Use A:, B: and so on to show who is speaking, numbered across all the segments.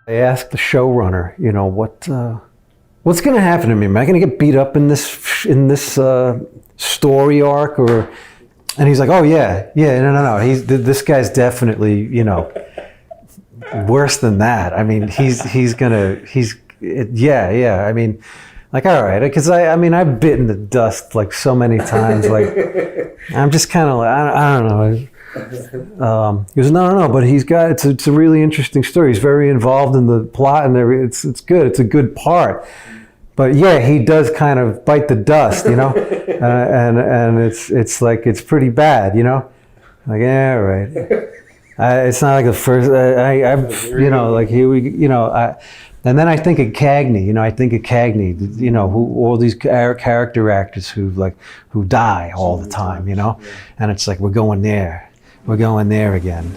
A: I asked the showrunner, what's going to happen to me? Am I going to get beat up in this story arc, or? And he's like, oh yeah, no. This guy's definitely, worse than that. I mean, yeah. I mean, like, all right, because I've bitten the dust like so many times. Like, I'm just kind of like, I don't know. He goes, no, but it's a really interesting story. He's very involved in the plot and it's good. It's a good part. But yeah, he does kind of bite the dust, and it's like, it's pretty bad, Like, yeah, right. It's not like the first. Like here we, and then I think of Cagney. Who all these character actors who die all the time, and it's like we're going there again.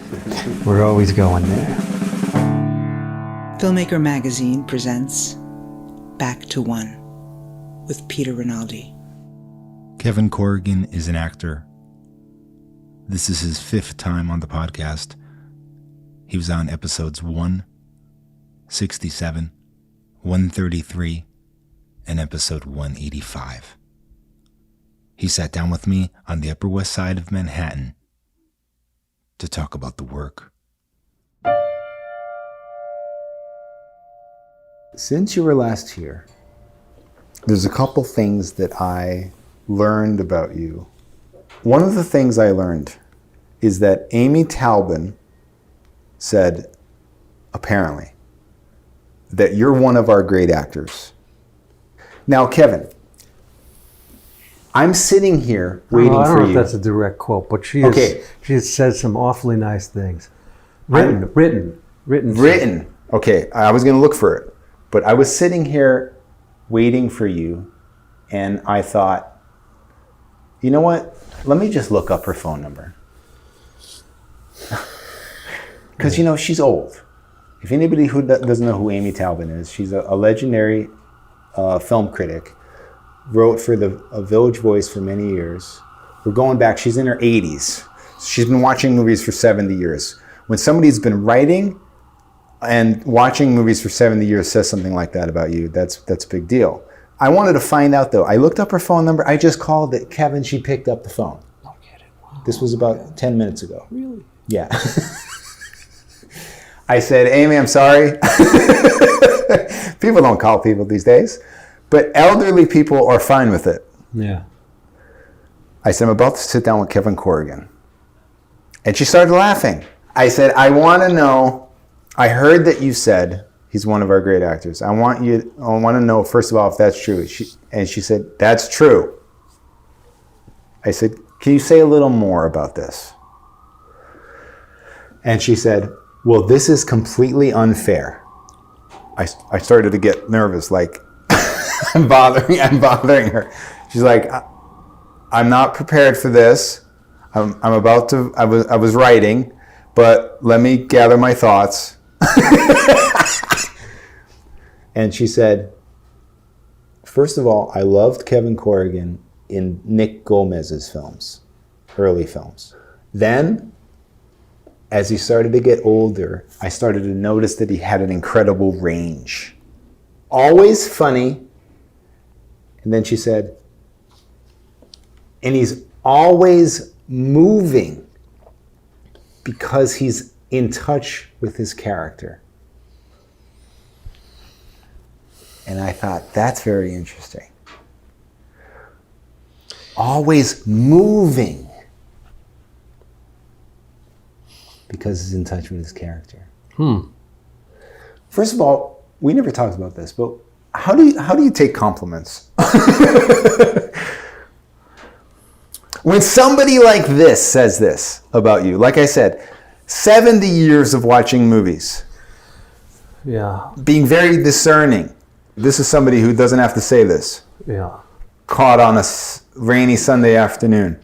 A: We're always going there.
B: Filmmaker Magazine presents Back to One with Peter Rinaldi.
C: Kevin Corrigan is an actor. This is his 5th time on the podcast. He was on episodes 1, 67, 133, and episode 185. He sat down with me on the Upper West Side of Manhattan to talk about the work.
D: Since you were last here, there's a couple things that I learned about you. One of the things I learned is that Amy Taubin said, apparently, that you're one of our great actors. Now, Kevin, I'm sitting here waiting for you.
A: I don't know if that's a direct quote, but she has said some awfully nice things. Written.
D: Okay, I was going to look for it. But I was sitting here waiting for you, and I thought, you know what? Let me just look up her phone number. Because, she's old. If anybody who doesn't know who Amy Taubin is, she's a legendary film critic. Wrote for the Village Voice for many years. We're going back, she's in her 80s. She's been watching movies for 70 years. When somebody's been writing and watching movies for 70 years says something like that about you, that's a big deal. I wanted to find out, though. I looked up her phone number. I just called it. Kevin, she picked up the phone.
A: Don't get it. Wow.
D: This was about 10 minutes ago.
A: Really?
D: Yeah. I said, Amy, I'm sorry. People don't call people these days. But elderly people are fine with it.
A: Yeah.
D: I said, I'm about to sit down with Kevin Corrigan. And she started laughing. I said, I want to know, I heard that you said he's one of our great actors. I want to know, first of all, if that's true. And she said, that's true. I said, can you say a little more about this? And she said, well, this is completely unfair. I started to get nervous, like, I'm bothering her. She's like, I'm not prepared for this. I was writing, but let me gather my thoughts. And she said, first of all, I loved Kevin Corrigan in Nick Gomez's films, early films. Then, as he started to get older, I started to notice that he had an incredible range. Always funny. And then she said, and he's always moving because he's in touch with his character. And I thought, that's very interesting. Always moving because he's in touch with his character. First of all, we never talked about this, but how do you take compliments? When somebody like this says this about you, like I said, 70 years of watching movies.
A: Yeah.
D: Being very discerning. This is somebody who doesn't have to say this.
A: Yeah.
D: Caught on a rainy Sunday afternoon.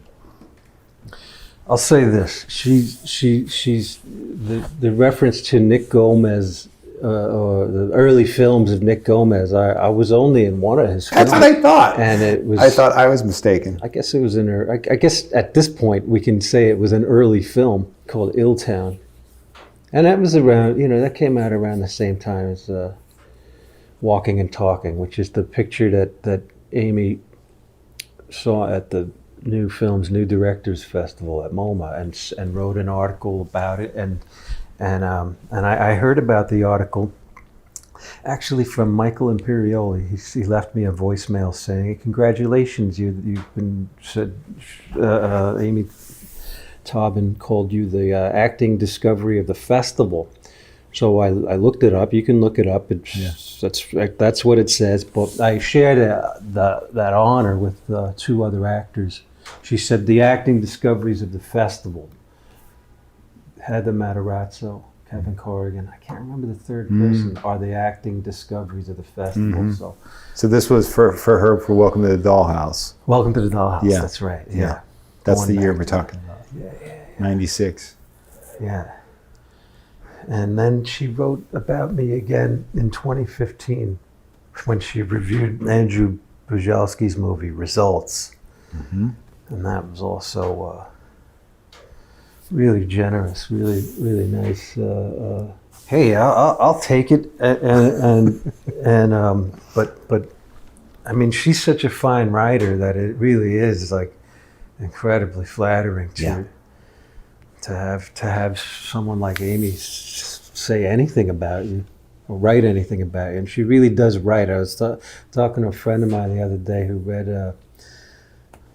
A: I'll say this: she's the reference to Nick Gomez, or the early films of Nick Gomez. I was only in one of his films.
D: That's what I thought.
A: And it was.
D: I thought I was mistaken.
A: I guess it was in her. I guess at this point we can say it was an early film called Ill Town. And that was around, that came out around the same time as Walking and Talking, which is the picture that Amy saw at the New Directors Festival at MoMA, and wrote an article about it, and I heard about the article actually from Michael Imperioli. He left me a voicemail saying, "Congratulations, you've been said. Amy Taubin called you the acting discovery of the festival." So I looked it up. You can look it up. That's what it says. But I shared that honor with 2 other actors. She said the acting discoveries of the festival. Heather Matarazzo, Kevin Corrigan. I can't remember the third person. Are the acting discoveries of the festival?
D: Mm-hmm. So this was for her for Welcome to the Dollhouse.
A: Welcome to the Dollhouse.
D: Yeah.
A: That's right.
D: Yeah. That's
A: Going
D: the year
A: back.
D: we're talking about.
A: Yeah.
D: 96.
A: Yeah. And then she wrote about me again in 2015 when she reviewed Andrew Bujalski's movie Results.
D: Mm-hmm.
A: And that was also really generous, really, really nice. Hey, I'll take it. But I mean, she's such a fine writer that it really is like incredibly flattering to have someone like Amy say anything about you or write anything about you. And she really does write. I was talking to a friend of mine the other day who read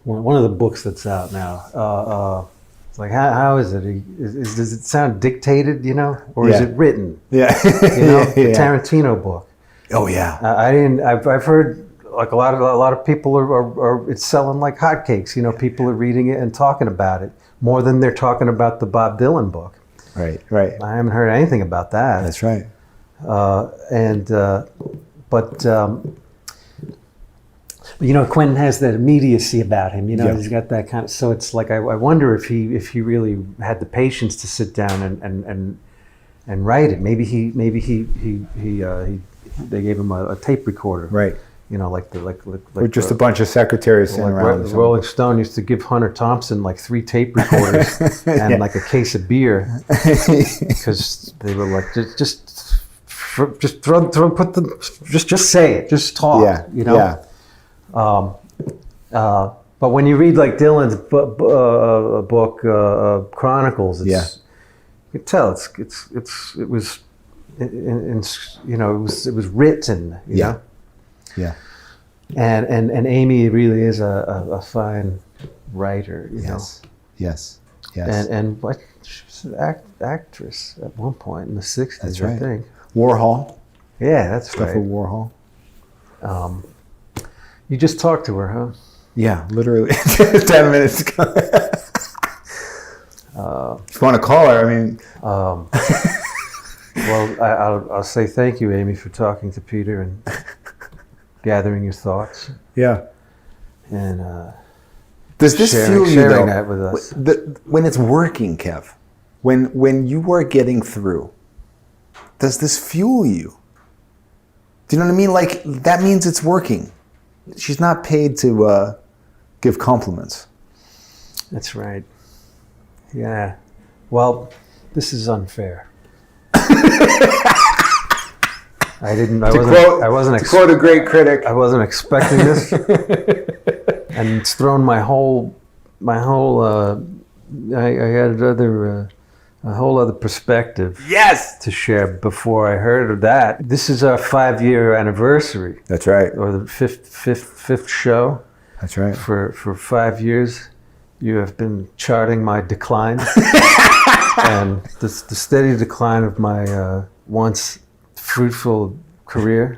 A: one of the books that's out now. It's like, how is it? Does it sound dictated, or is it written?
D: Yeah.
A: The Tarantino book.
D: Oh yeah.
A: I've heard like a lot of people are it's selling like hotcakes. People are reading it and talking about it more than they're talking about the Bob Dylan book.
D: Right.
A: I haven't heard anything about that.
D: That's right.
A: Quentin has that immediacy about him.
D: Yeah.
A: He's got that kind of. So it's like I wonder if he really had the patience to sit down and write it. Maybe they gave him a tape recorder.
D: Right.
A: Like
D: Or just a bunch of secretaries sitting around.
A: The Rolling Stone used to give Hunter Thompson like 3 tape recorders and like a case of beer because they were like just say it, just talk.
D: Yeah.
A: But when you read like Dylan's book Chronicles, you can tell it was written.
D: Yeah.
A: And Amy really is a fine writer.
D: Yes.
A: And what she was an actress at one point in the 60s.
D: That's right.
A: I think.
D: Warhol.
A: Yeah, that's
D: Stuff
A: right.
D: with Warhol.
A: You just talked to her, huh?
D: Yeah, literally 10 minutes ago. If you want to call her, I mean.
A: Well, I'll say thank you, Amy, for talking to Peter and gathering your thoughts.
D: Yeah.
A: And
D: does this fuel you,
A: sharing
D: though?
A: that with us.
D: When it's working, Kev, when you are getting through, does this fuel you? Do you know what I mean? Like, that means it's working. She's not paid to give compliments.
A: That's right. Yeah. Well, this is unfair.
D: To quote a great critic.
A: I wasn't expecting this, and it's thrown my whole. I had a whole other perspective.
D: Yes.
A: To share before I heard of that. This is our 5-year anniversary.
D: That's right.
A: Or the fifth show.
D: That's right.
A: For 5 years, you have been charting my decline, and the steady decline of my once fruitful career.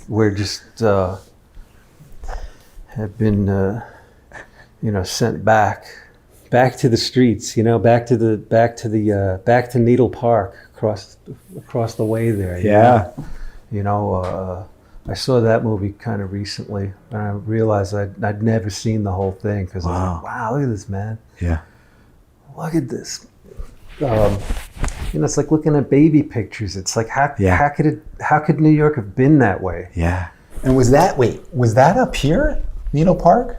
A: We're just have been, sent back to the streets. Back to Needle Park across the way there. I saw that movie kind of recently, and I realized I'd never seen the whole thing because I was like, wow, look at this, man.
D: Yeah.
A: Look at this. It's like looking at baby pictures. It's like how could New York have been that way?
D: Yeah. And was that up here, Needle Park?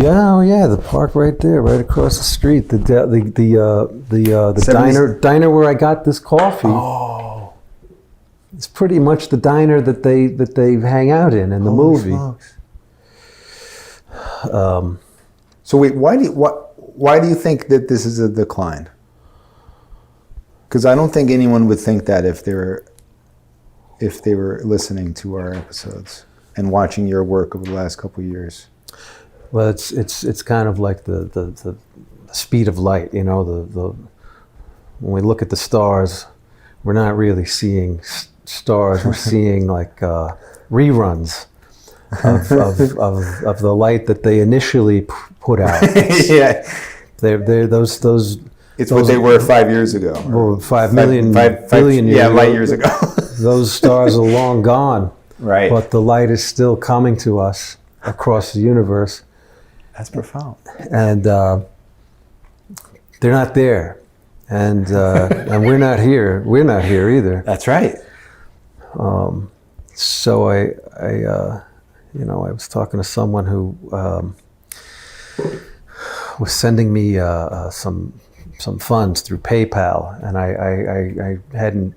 A: Yeah, oh yeah, the park right there, right across the street. The
D: 70s?
A: diner where I got this coffee.
D: Oh,
A: It's pretty much the diner that they hang out in the
D: holy
A: movie.
D: smokes. So wait, why do you think that this is a decline? Because I don't think anyone would think that if they were listening to our episodes and watching your work over the last couple of years.
A: Well, it's kind of like the speed of light, you know. The when we look at the stars, we're not really seeing stars. We're seeing like reruns of the light that they initially put out.
D: Yeah,
A: They're those.
D: it's what they were 5 years ago.
A: Well, 5 million, billion years ago.
D: light years ago.
A: Those stars are long gone.
D: Right.
A: But the light is still coming to us across the universe.
D: That's profound.
A: And they're not there. And we're not here. We're not here either.
D: That's right.
A: So I was talking to someone who was sending me some funds through PayPal, and I hadn't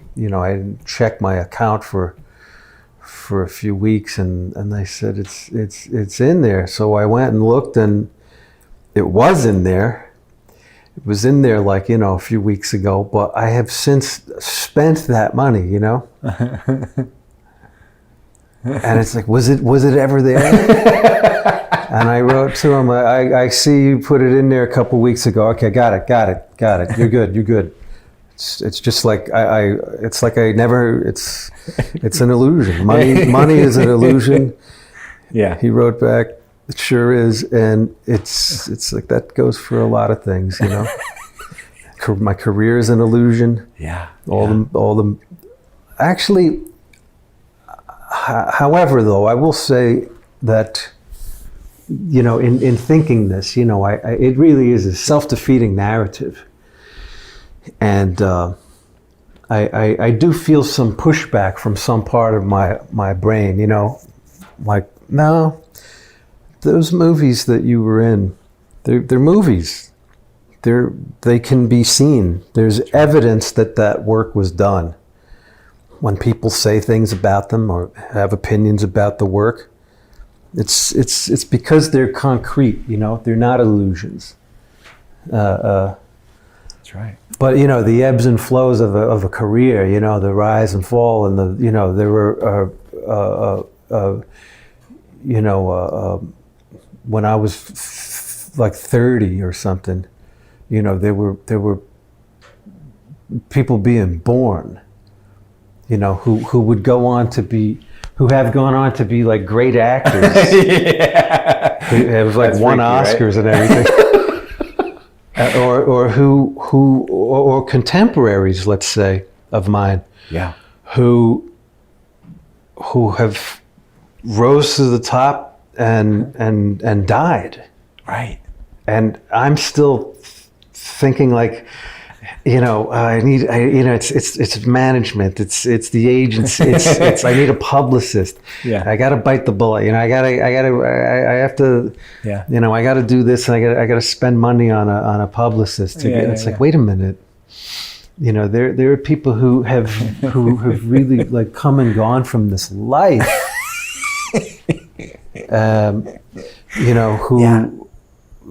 A: checked my account for a few weeks, and they said it's in there. So I went and looked, and it was in there. It was in there like, a few weeks ago, but I have since spent that money, And it's like, was it ever there? And I wrote to him, I see you put it in there a couple weeks ago. Okay, got it. You're good. It's just like it's like I never. It's an illusion. Money is an illusion.
D: Yeah.
A: He wrote back, it sure is, and it's like that goes for a lot of things, My career is an illusion.
D: Yeah.
A: All the actually. However, though, I will say that, in thinking this, it really is a self-defeating narrative. And I do feel some pushback from some part of my brain, like, no, those movies that you were in, they're movies. They can be seen. There's evidence that work was done. When people say things about them or have opinions about the work, it's because they're concrete, they're not illusions.
D: That's right.
A: But the ebbs and flows of a career, the rise and fall, and there were when I was like 30 or something, there were people being born, who would go on to be, who have gone on to be like great actors. Yeah. It was like won Oscars, right? And everything. or contemporaries, let's say, of mine.
D: Yeah.
A: Who have rose to the top and died.
D: Right.
A: And I'm still thinking like, it's management, it's the agency, it's I need a publicist.
D: Yeah.
A: I got to bite the bullet. I have to.
D: Yeah.
A: I got to do this, and I got to spend money on a publicist. It's like, wait a minute. There are people who have really like come and gone from this life. Who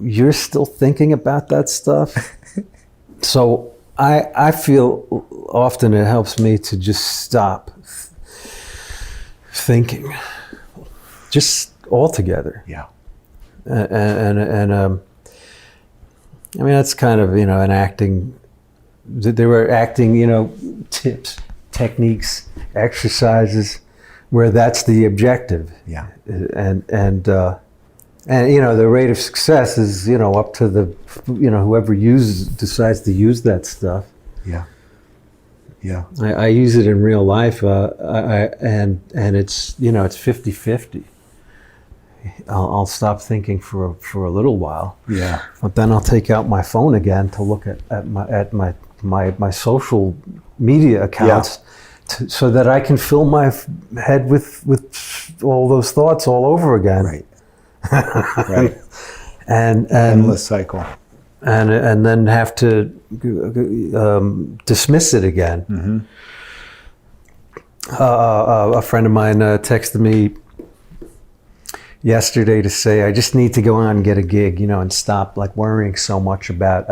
A: you're still thinking about that stuff. So I feel often it helps me to just stop thinking, just altogether.
D: Yeah.
A: And I mean, that's kind of, an acting, there were acting, tips, techniques, exercises where that's the objective.
D: Yeah.
A: And the rate of success is, up to the, whoever decides to use that stuff.
D: Yeah. Yeah.
A: I use it in real life, and it's, it's 50-50. I'll stop thinking for a little while.
D: Yeah.
A: But then I'll take out my phone again to look at my social media accounts, so that I can fill my head with all those thoughts all over again.
D: Right. Right.
A: and
D: Endless cycle.
A: and then have to dismiss it again.
D: Mm-hmm.
A: A friend of mine texted me yesterday to say, I just need to go on and get a gig, and stop like worrying so much about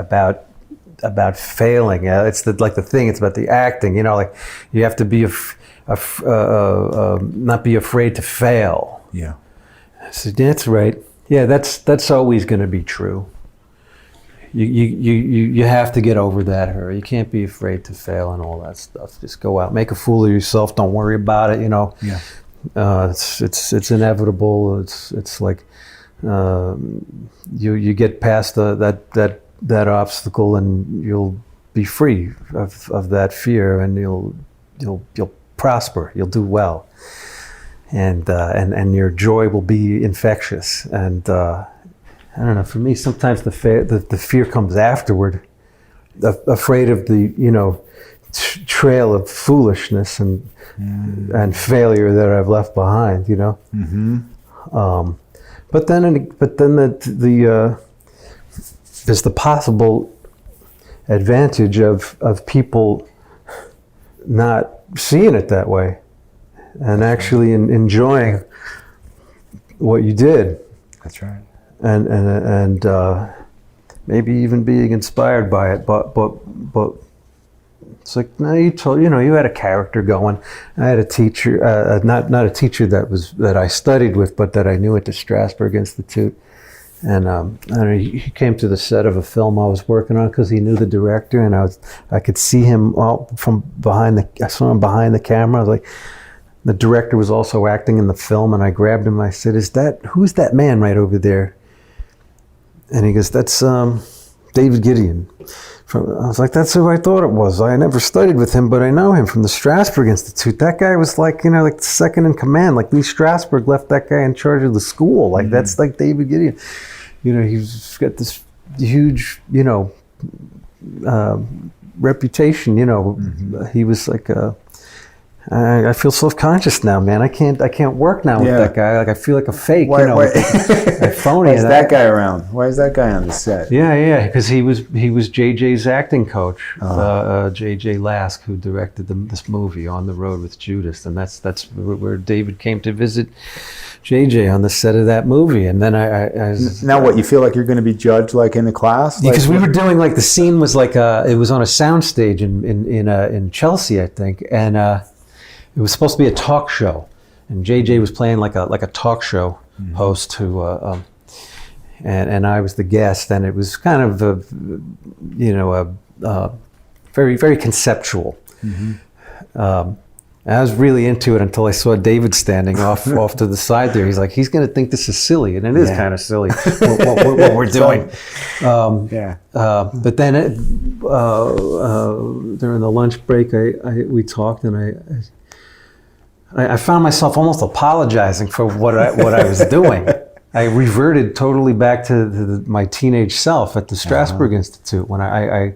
A: failing. It's like the thing. It's about the acting. Like you have to be not be afraid to fail.
D: Yeah.
A: I said, that's right. Yeah, that's always going to be true. You have to get over that hurdle. You can't be afraid to fail and all that stuff. Just go out, make a fool of yourself. Don't worry about it.
D: Yeah.
A: It's inevitable. It's like you get past that obstacle and you'll be free of that fear, and you'll prosper. You'll do well, and your joy will be infectious. And I don't know. For me, sometimes the fear comes afterward, afraid of the trail of foolishness and failure that I've left behind.
D: Mm-hmm.
A: But then there's the possible advantage of people not seeing it that way and actually enjoying what you did.
D: That's right.
A: And maybe even being inspired by it, but it's like, no, you had a character going. I had a teacher, not a teacher that I studied with, but that I knew at the Strasberg Institute. And he came to the set of a film I was working on because he knew the director, and I could see him from behind I saw him behind the camera. I was like, the director was also acting in the film, and I grabbed him. I said, who's that man right over there? And he goes, that's David Gideon. I was like, that's who I thought it was. I never studied with him, but I know him from the Strasberg Institute. That guy was like, like second in command. Like Lee Strasberg left that guy in charge of the school. Like that's like David Gideon. He's got this huge, reputation. He was like I feel self-conscious now, man. I can't work now with that guy. Like I feel like a fake,
D: why,
A: a phony.
D: Why is that guy around? Why is that guy on the set?
A: Yeah, because he was JJ's acting coach, JJ Lask, who directed this movie On the Road with Judas, and that's where David came to visit JJ on the set of that movie. And then I
D: now what, you feel like you're going to be judged like in the class?
A: Because we were doing like the scene was like it was on a soundstage in Chelsea, I think, and it was supposed to be a talk show, and JJ was playing like a talk show host who, and I was the guest, and it was kind of very, very conceptual. I was really into it until I saw David standing off to the side there. He's like, he's going to think this is silly, and it is kind of silly what we're doing. But then during the lunch break, we talked, and I found myself almost apologizing for what I was doing. I reverted totally back to my teenage self at the Strasberg Institute when I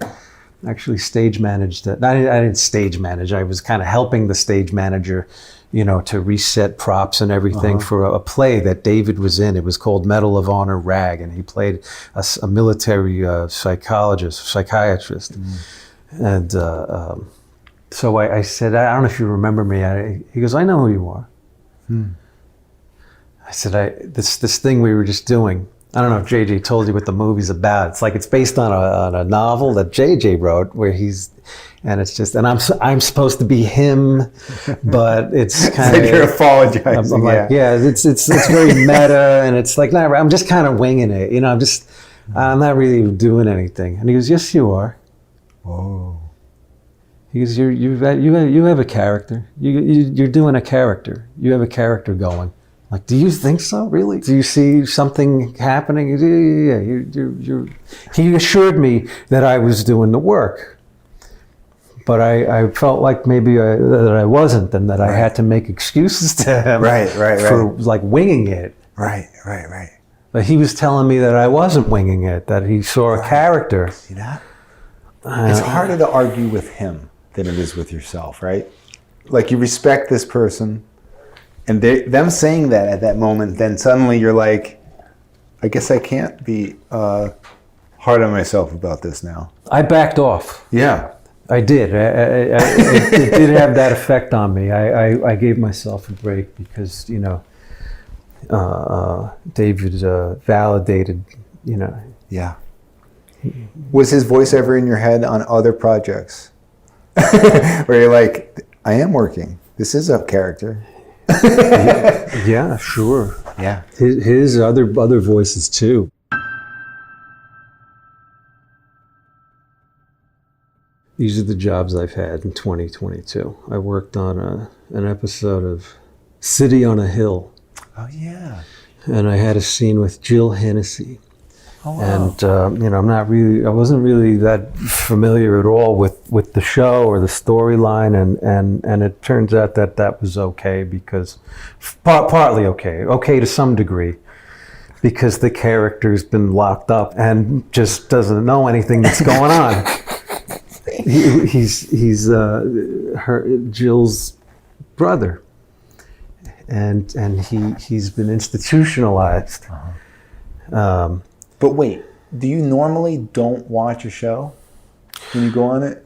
A: actually stage managed it. I didn't stage manage. I was kind of helping the stage manager, to reset props and everything for a play that David was in. It was called Medal of Honor Rag, and he played a military psychiatrist. And so I said, I don't know if you remember me. He goes, I know who you are. I said, this thing we were just doing. I don't know if JJ told you what the movie's about. It's like it's based on a novel that JJ wrote, where and I'm supposed to be him, but it's kind of
D: like you're apologizing.
A: I'm like, it's very meta, and it's like, nah, I'm just kind of winging it. I'm not really doing anything. And he goes, yes, you are.
D: Whoa.
A: He goes, you have a character. You're doing a character. You have a character going. Like, do you think so? Really? Do you see something happening? Yeah. He assured me that I was doing the work, but I felt like maybe that I wasn't, and that I had to make excuses to him for like winging it.
D: Right.
A: But he was telling me that I wasn't winging it, that he saw a character.
D: See that? It's harder to argue with him than it is with yourself, right? Like, you respect this person, and them saying that at that moment, then suddenly you're like, I guess I can't be hard on myself about this now.
A: I backed off.
D: Yeah.
A: I did. It did have that effect on me. I gave myself a break because, you know, David validated, you know.
D: Yeah. Was his voice ever in your head on other projects? Where you're like, I am working. This is a character.
A: Yeah, sure.
D: Yeah.
A: His other voices too. These are the jobs I've had in 2022. I worked on an episode of City on a Hill.
D: Oh, yeah.
A: And I had a scene with Jill Hennessy.
D: Oh, wow.
A: And, you know, I wasn't really that familiar at all with the show or the storyline. And it turns out that was okay because, partly okay to some degree, because the character's been locked up and just doesn't know anything that's going on. He's Jill's brother, and he's been institutionalized.
D: Uh-huh. But wait, do you normally don't watch a show when you go on it?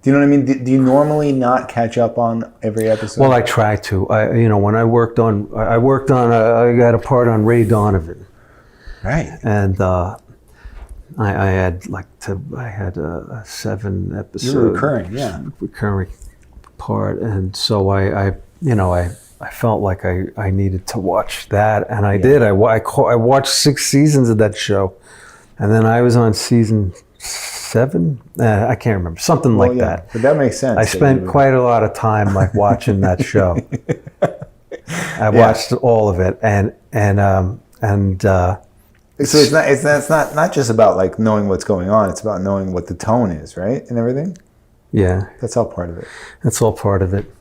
D: Do you know what I mean? Do you normally not catch up on every episode?
A: Well, I try to. When I worked on, I got a part on Ray Donovan,
D: right?
A: And I had a 7 episode.
D: You're recurring, yeah.
A: Recurring part, and so I felt like I needed to watch that, and I did. I watched 6 seasons of that show, and then I was on season 7. I can't remember, something like that.
D: But that makes sense.
A: I spent quite a lot of time like watching that show. I watched all of it, and
D: so it's not just about like knowing what's going on. It's about knowing what the tone is, right, and everything.
A: Yeah,
D: that's all part of it.
A: That's all part of it.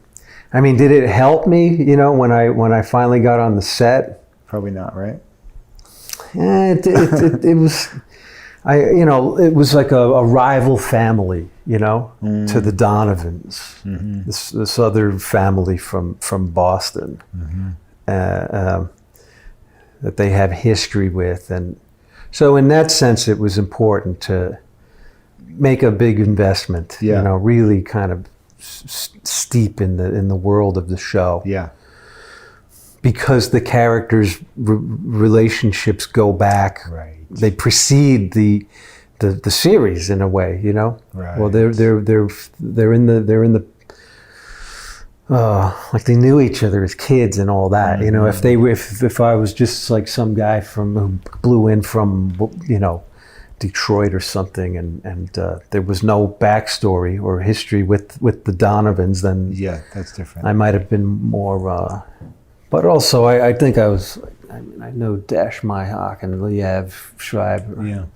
A: I mean, did it help me? You know, when I finally got on the set.
D: Probably not, right?
A: Yeah, it was. It was like a rival family, you know, to the Donovans. Mm-hmm. This other family from Boston. Mm-hmm. That they have history with, and so in that sense, it was important to make a big investment. Yeah. You know, really kind of steep in the world of the show.
D: Yeah.
A: Because the characters' relationships go back.
D: Right.
A: They precede the series in a way. You know.
D: Right.
A: Well, they're in the. Like they knew each other as kids and all that. Mm-hmm. You know, if I was just like some guy who blew in from, you know, Detroit or something, and there was no backstory or history with the Donovans, then
D: yeah, that's different.
A: I might have been more. But also, I think I was. I know Dash Myhawk and Liev Schreiber.
D: Yeah.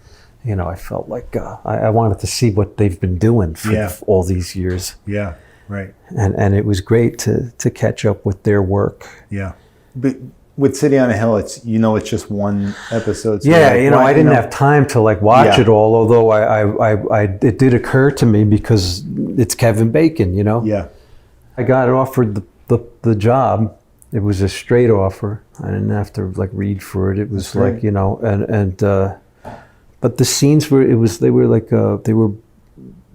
A: You know, I felt like I wanted to see what they've been doing for all these years.
D: Yeah. Right.
A: And it was great to catch up with their work.
D: Yeah. But with City on a Hill, it's just one episode. So
A: yeah, I didn't have time to like watch it all, although it did occur to me because it's Kevin Bacon, you know?
D: Yeah. I
A: got offered the job. It was a straight offer. I didn't have to like read for it. It was
D: That's right.
A: like, you know, and but the scenes were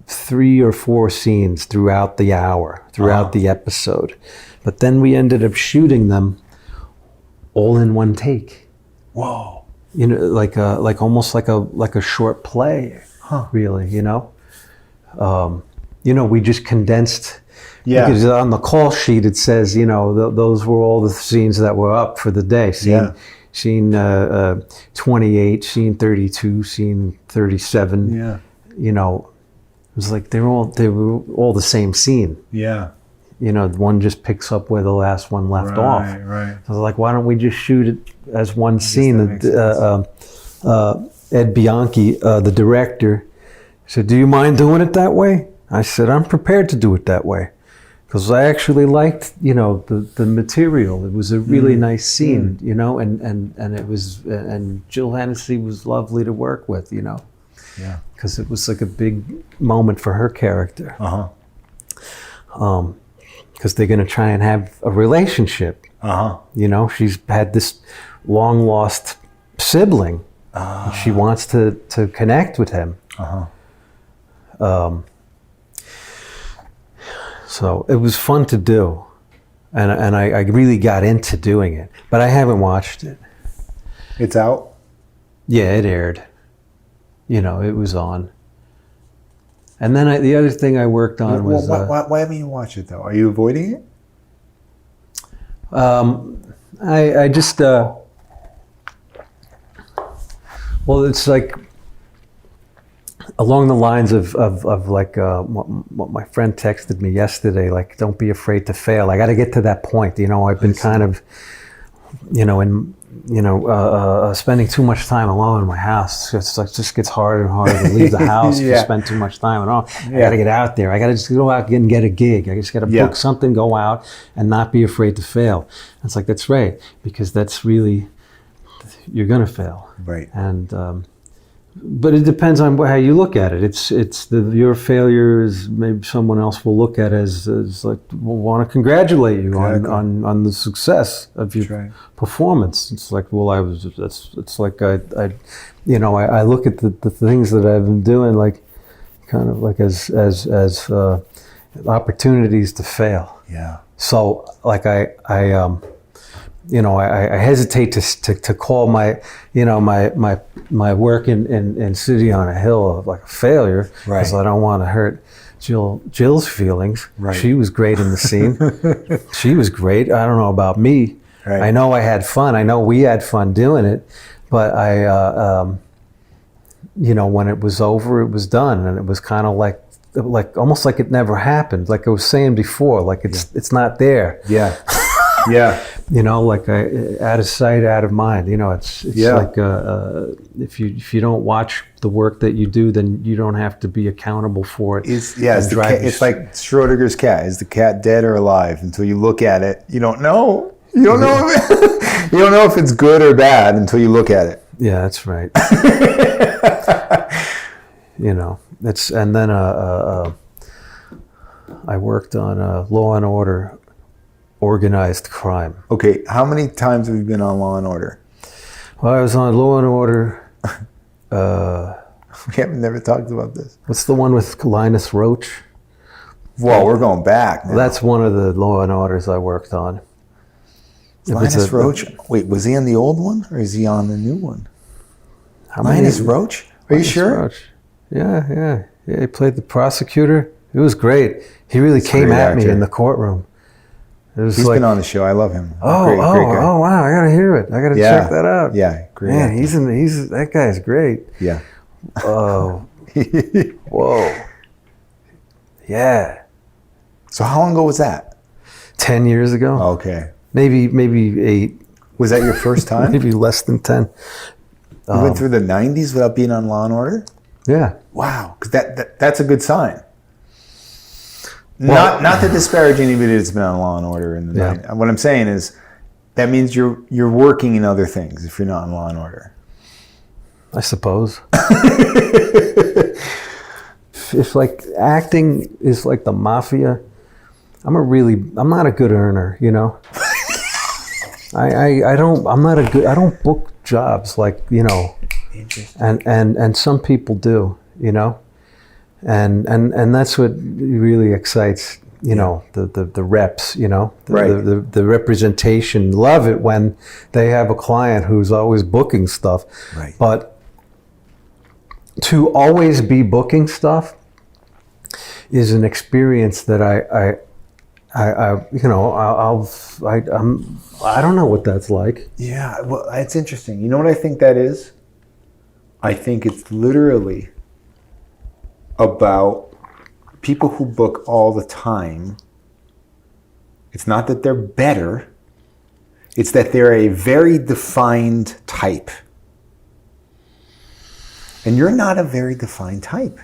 A: 3 or 4 scenes throughout the hour, throughout the episode. But then we ended up shooting them all in one take.
D: Whoa.
A: You know, like almost like a short play, really, you know? We just condensed.
D: Yeah.
A: Because on the call sheet it says, you know, those were all the scenes that were up for the day. Scene 28, scene 32, scene 37.
D: Yeah.
A: You know, it was like they were all the same scene.
D: Yeah.
A: You know, one just picks up where the last one left off.
D: Right.
A: So I was like, why don't we just shoot it as one scene? Ed Bianchi, the director, said, "Do you mind doing it that way?" I said, "I'm prepared to do it that way." Because I actually liked, you know, the material. It was a really nice scene, you know, and it was, and Jill Hennessy was lovely to work with, you know.
D: Yeah.
A: Because it was like a big moment for her character. Because they're going to try and have a relationship. You know, she's had this long lost sibling. She wants to connect with him. So it was fun to do, and I really got into doing it. But I haven't watched it.
D: It's out?
A: Yeah, it aired. You know, it was on. And then the other thing I worked on was...
D: Why haven't you watched it, though? Are you avoiding it?
A: I just... well, it's like along the lines of like what my friend texted me yesterday, like, don't be afraid to fail. I got to get to that point. You know, I've been kind of, spending too much time alone in my house. It's like just gets harder and harder to leave the house if you spend too much time at home. I got to get out there. I got to just go out and get a gig. I just got to book something, go out, and not be afraid to fail. It's like, that's right, because that's really, you're gonna fail.
D: Right.
A: And but it depends on how you look at it. Your failure is maybe someone else will look at as like, want to congratulate you on the success of your performance. It's like, well, it's like I look at the things that I've been doing, like kind of like as opportunities to fail.
D: Yeah.
A: So like I hesitate to call my work in City on a Hill like a failure, because I don't want to hurt Jill's feelings. Right. She was great in the scene. She was great. I don't know about me. Right. I know I had fun. I know we had fun doing it, but when it was over, it was done, and it was kind of like almost like it never happened. Like I was saying before, like it's not there.
D: Yeah. Yeah.
A: Like out of sight, out of mind. It's like if you don't watch the work that you do, then you don't have to be accountable for it. It's
D: like Schrodinger's cat. Is the cat dead or alive? Until you look at it, you don't know. You don't know. You don't know if it's good or bad until you look at it.
A: Yeah, that's right. And then I worked on Law and Order. Organized crime.
D: Okay, how many times have you been on Law and Order?
A: Well, I was on Law and Order.
D: We haven't never talked about this.
A: What's the one with Linus Roach?
D: Well, we're going back now.
A: That's one of the Law and Orders I worked on.
D: Linus Roach? Wait, was he on the old one or is he on the new one? Linus Roach? Are you sure?
A: Roach. Yeah. He played the prosecutor. It was great. He really came at me in the courtroom.
D: He's been on the show. I love him.
A: Great guy. Oh, wow! I gotta hear it. I gotta check that out.
D: Yeah, great.
A: Man, that guy's great.
D: Yeah.
A: Oh. Whoa. Yeah.
D: So how long ago was that?
A: 10 years ago.
D: Okay.
A: Maybe 8.
D: Was that your first time?
A: Maybe less than 10.
D: You went through the 90s without being on Law and Order?
A: Yeah.
D: Wow. Because that's a good sign. Well, not to disparage anybody that's been on Law and Order in the 90s. What I'm saying is that means you're working in other things if you're not in Law and Order.
A: I suppose. If like acting is like the mafia, I'm not a good earner, I don't book jobs like, and some people do, and that's what really excites, the reps, the representation. Love it when they have a client who's always booking stuff,
D: right.
A: But to always be booking stuff is an experience that I don't know what that's like.
D: Yeah, well, it's interesting. You know what I think that is? I think it's literally about people who book all the time. It's not that they're better. It's that they're a very defined type. And you're not a very defined type.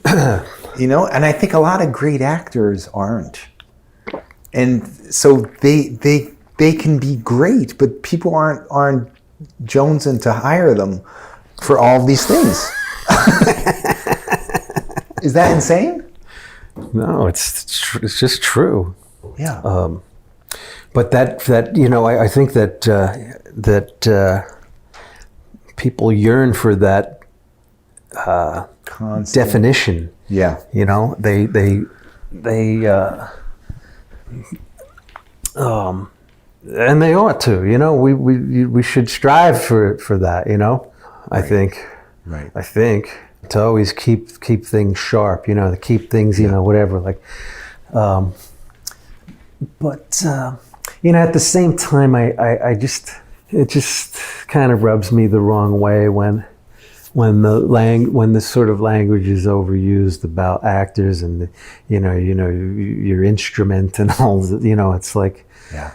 D: And I think a lot of great actors aren't. And so they can be great, but people aren't jonesing to hire them for all these things. Is that insane?
A: No, it's just true.
D: Yeah.
A: but that you know, I think that people yearn for that
D: Constant.
A: definition.
D: Yeah.
A: You know, they and they ought to. You know, we should strive for that. You know, I think.
D: Right.
A: I think to always keep things sharp. You know, to keep things. You know, whatever. Like, but you know, at the same time, it just kind of rubs me the wrong way when the sort of language is overused about actors and you know your instrument and all. You know, it's like.
D: Yeah.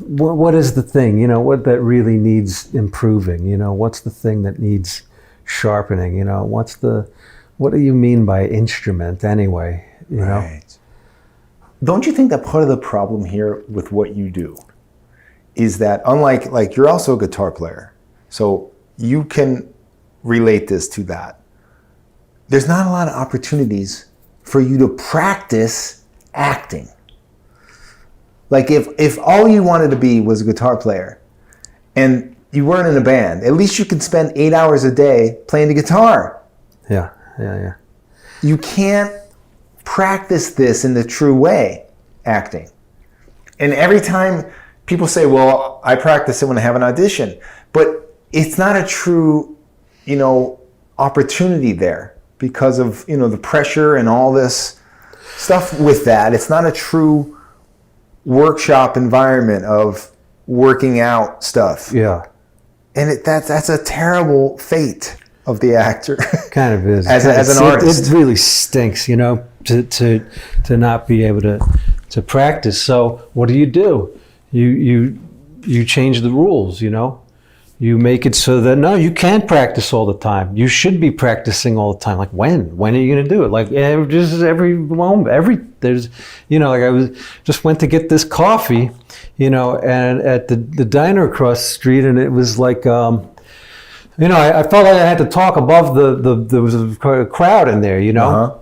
A: What is the thing, you know, what that really needs improving, you know, what's the thing that needs sharpening, you know, what do you mean by instrument anyway, you know?
D: Right. Don't you think that part of the problem here with what you do is that unlike, like, you're also a guitar player, so you can relate this to that. There's not a lot of opportunities for you to practice acting. Like if all you wanted to be was a guitar player and you weren't in a band, at least you could spend 8 hours a day playing the guitar.
A: Yeah.
D: You can't practice this in the true way, acting. And every time people say, well, I practice it when I have an audition, but it's not a true, you know, opportunity there because of, you know, the pressure and all this stuff with that. It's not a true workshop environment of working out stuff.
A: Yeah.
D: And that's a terrible fate of the actor.
A: Kind of is.
D: as an artist.
A: It really stinks, you know, to not be able to practice. So what do? You change the rules, you know. You make it so that, no, you can't practice all the time. You should be practicing all the time. Like when? When are you going to do it? Like just every moment, there's, you know, like just went to get this coffee, you know, and at the diner across the street, and it was like, you know, I felt like I had to talk above there was a crowd in there, you know.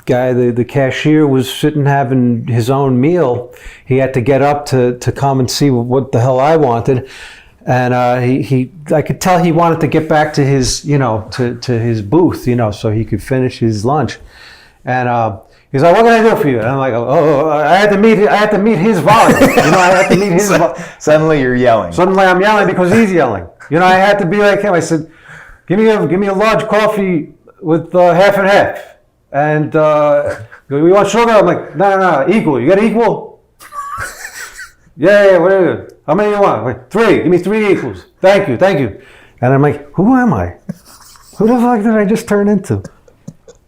A: The guy, the cashier was sitting having his own meal. He had to get up to come and see what the hell I wanted, and I could tell he wanted to get back to his, you know, to his booth, you know, so he could finish his lunch. And he's like, "What can I do for you?" And I'm like, "Oh, I had to meet his volume, you know, I had to meet his."
D: Suddenly you're yelling.
A: Suddenly I'm yelling because he's yelling. You know, I had to be like him. I said, "Give me a large coffee with half and half." And we want sugar? I'm like, no, equal. You got equal? yeah, whatever. How many you want? I'm like, 3. Give me 3 equals. Thank you. And I'm like, who am I? Who the fuck did I just turn into?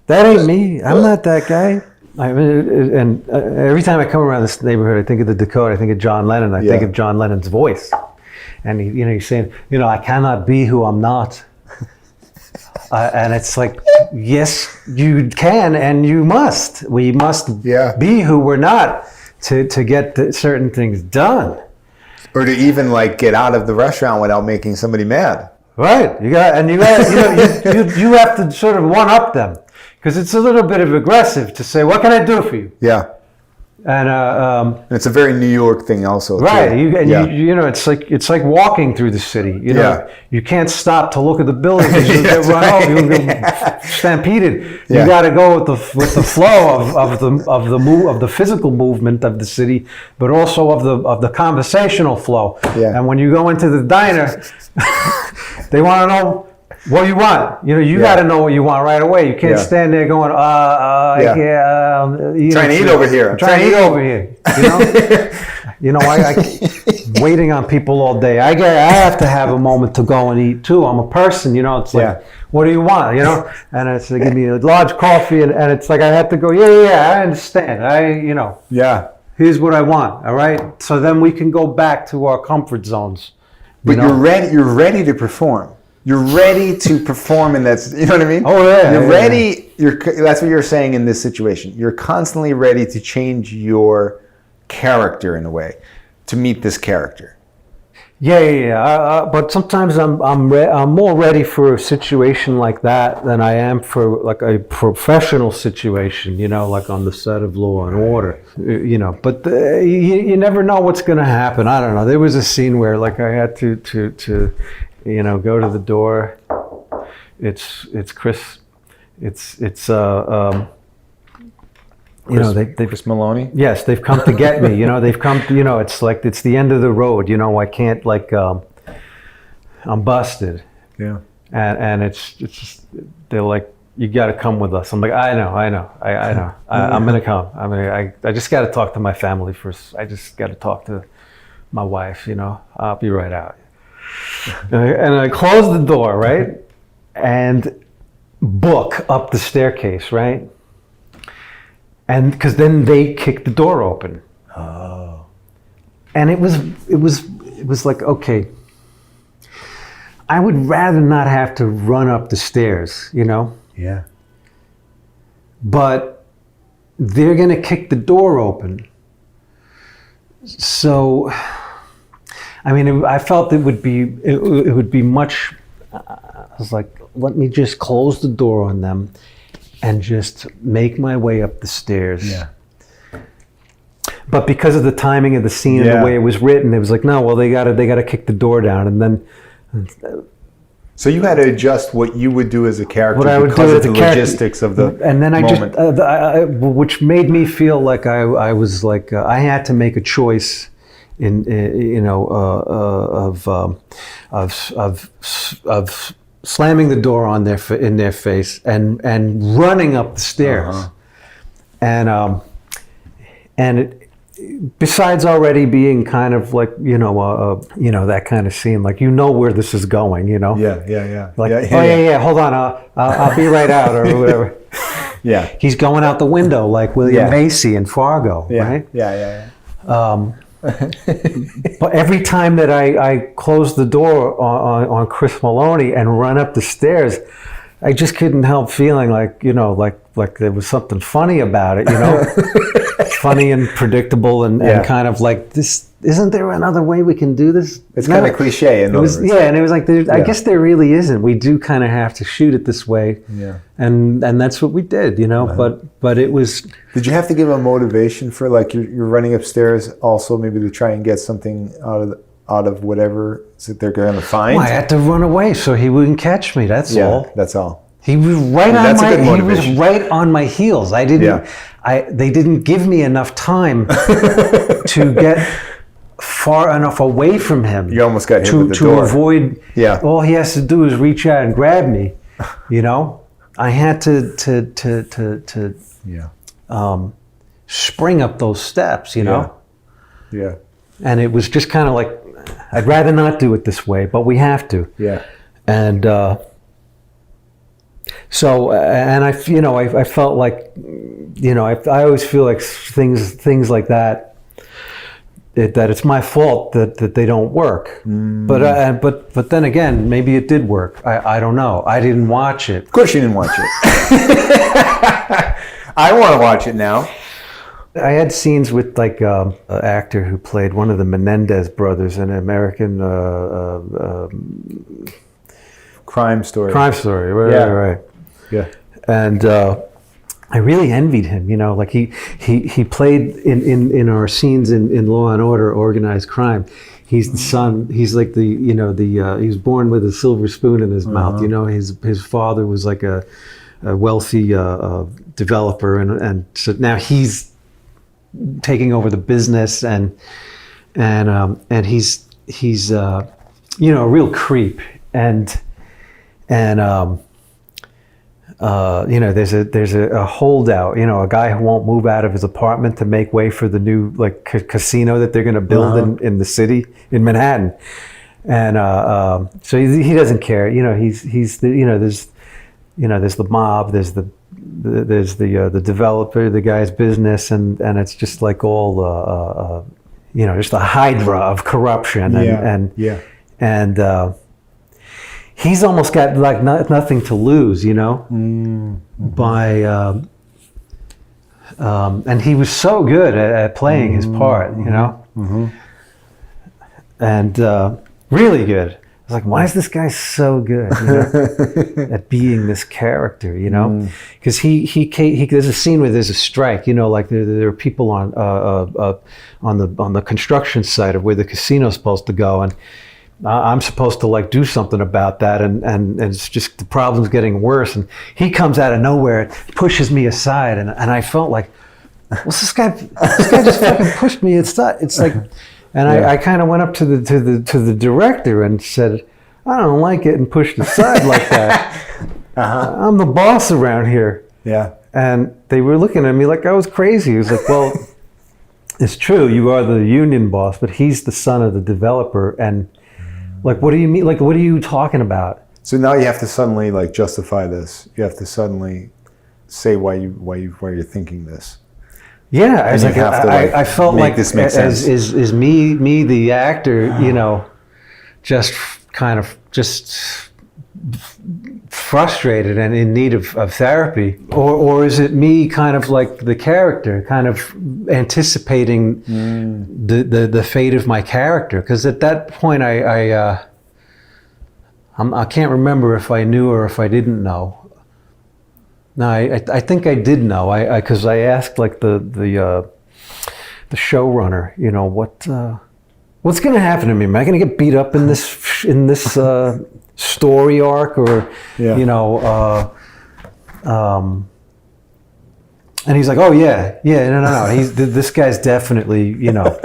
A: That ain't me. I'm not that guy. And every time I come around this neighborhood, I think of the Dakota. I think of John Lennon. I think of John Lennon's voice. And he's saying, you know, I cannot be who I'm not. And it's like, yes, you can and you must. We must be who we're not to get certain things done.
D: Or to even like get out of the restaurant without making somebody mad.
A: Right. You have to sort of one up them, because it's a little bit of aggressive to say, "What can I do for you?"
D: Yeah.
A: And
D: it's a very New York thing also.
A: Right.
D: Too.
A: You know, it's like walking through the city. You know, you can't stop to look at the buildings. You'll get run over. You'll get stampeded. You got to go with the flow of the physical movement of the city, but also of the conversational flow. Yeah. And when you go into the diner, they want to know what you want. You know, you got to know what you want right away. You can't stand there going,
D: trying to eat over here.
A: I'm trying to eat over here. You know, I waiting on people all day. I have to have a moment to go and eat too. I'm a person. You know, it's like, what do you want? You know, and it's like, give me a large coffee, and it's like I have to go. Yeah, I understand. Here's what I want. All right. So then we can go back to our comfort zones.
D: But you're ready. You're ready to perform. You're ready to perform, and that's, you know what I mean?
A: Oh yeah.
D: You're ready. That's what you're saying in this situation. You're constantly ready to change your character in a way to meet this character.
A: Yeah. But sometimes I'm more ready for a situation like that than I am for like a professional situation, you know, like on the set of Law and Order, you know. But you never know what's going to happen. I don't know. There was a scene where like I had to you know, go to the door. It's Chris. It's you know, they
D: Chris Maloney?
A: yes, they've come to get me, you know, they've come to, you know, it's like, it's the end of the road, you know, I can't like, I'm busted.
D: Yeah.
A: And it's just, they're like, you got to come with us. I'm like, I know. I'm going to come. I mean, I just got to talk to my family first. I just got to talk to my wife, you know, I'll be right out. And I close the door, right? And book up the staircase, right? And because then they kicked the door open.
D: Oh.
A: And it was like, okay, I would rather not have to run up the stairs, you know?
D: Yeah.
A: But they're gonna kick the door open. So, I mean, I felt it would be much, I was like, let me just close the door on them and just make my way up the stairs.
D: Yeah.
A: But because of the timing of the scene and the way it was written, it was like, no, well, they gotta kick the door down, and then.
D: So you had to adjust what you would do as a character
A: What I would
D: because
A: do
D: of
A: as
D: the
A: a character,
D: logistics of the
A: and then I
D: moment.
A: just, which made me feel like I was like I had to make a choice in you know of slamming the door on in their face and running up the stairs, and it, besides already being kind of like you know that kind of scene, like you know where this is going, you know.
D: Yeah.
A: Like
D: yeah.
A: Hold on, I'll be right out or whatever.
D: Yeah.
A: He's going out the window like William Macy in Fargo,
D: Yeah.
A: right?
D: Yeah.
A: But every time that I close the door on Chris Maloney and run up the stairs, I just couldn't help feeling like, you know, like there was something funny about it, you know? Funny and predictable and kind of like, this, isn't there another way we can do this?
D: It's kind of cliche in other words.
A: Yeah, and it was like, I guess there really isn't. We do kind of have to shoot it this way.
D: Yeah.
A: And that's what we did, you know, but it was...
D: Did you have to give a motivation for like you're running upstairs also maybe to try and get something out of whatever that they're going to find?
A: Well, I had to run away so he wouldn't catch me. That's all.
D: That's all.
A: He was right on my heels. I didn't.
D: Yeah.
A: They didn't give me enough time to get far enough away from him.
D: You almost got hit with the
A: to
D: door.
A: Avoid.
D: Yeah.
A: All he has to do is reach out and grab me. You know, I had to spring up those steps. You know.
D: Yeah.
A: And it was just kind of like, I'd rather not do it this way, but we have to.
D: Yeah.
A: And so, and I felt like, you know, I always feel like things like that it's my fault that they don't work. But then again, maybe it did work. I don't know. I didn't watch it.
D: Of course you didn't watch it. I want to watch it now.
A: I had scenes with like an actor who played one of the Menendez brothers in an American
D: Crime Story.
A: Right.
D: Yeah.
A: And I really envied him, you know, like he played in our scenes in Law and Order, Organized Crime. He's the son. He's like the he was born with a silver spoon in his mouth. You know, his father was like a wealthy developer, and so now he's taking over the business, and he's you know, a real creep, and you know, there's a holdout, you know, a guy who won't move out of his apartment to make way for the new like casino that they're going to build in the city in Manhattan, and so he doesn't care, you know, he's the, you know, there's the mob, there's the developer, the guy's business, and it's just like all you know, just a hydra of corruption, and he's almost got like nothing to lose, you know, by and he was so good at playing his part, you know, and really good. I was like, why is this guy so good, you know, at being this character, you know? Because he there's a scene where there's a strike, you know, like there are people on the construction site of where the casino's supposed to go, and I'm supposed to like do something about that, and it's just the problem's getting worse, and he comes out of nowhere, pushes me aside, and I felt like, what's this guy? This guy just fucking pushed me aside. It's like. And I kind of went up to the director and said, I don't like it, and pushed aside like that. I'm the boss around here.
D: Yeah.
A: And they were looking at me like I was crazy. He was like, well, it's true, you are the union boss, but he's the son of the developer. And like, what do you mean? Like, what are you talking about?
D: So now you have to suddenly like justify this. You have to suddenly say why you're thinking this.
A: Yeah, I was
D: like,
A: I felt like
D: this make sense.
A: Is me the actor, you know, just kind of just frustrated and in need of therapy, or is it me kind of like the character, kind of anticipating the fate of my character? Because at that point, I can't remember if I knew or if I didn't know. No, I think I did know. Because I asked like the showrunner, you know, what's going to happen to me? Am I going to get beat up in this story arc, or you know? And he's like, oh yeah, no. This guy's definitely, you know,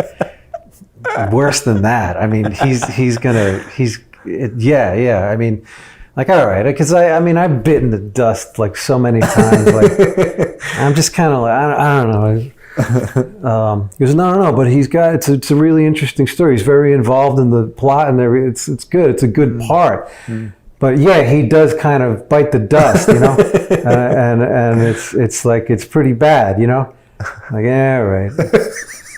A: worse than that. I mean, yeah. I mean. Like, all right, because I've bitten the dust like so many times. Like, I'm just kind of like, I don't know. He goes, no, but it's a really interesting story. He's very involved in the plot and it's good. It's a good part. But yeah, he does kind of bite the dust, you know, and it's like it's pretty bad, you know. Like, yeah, right.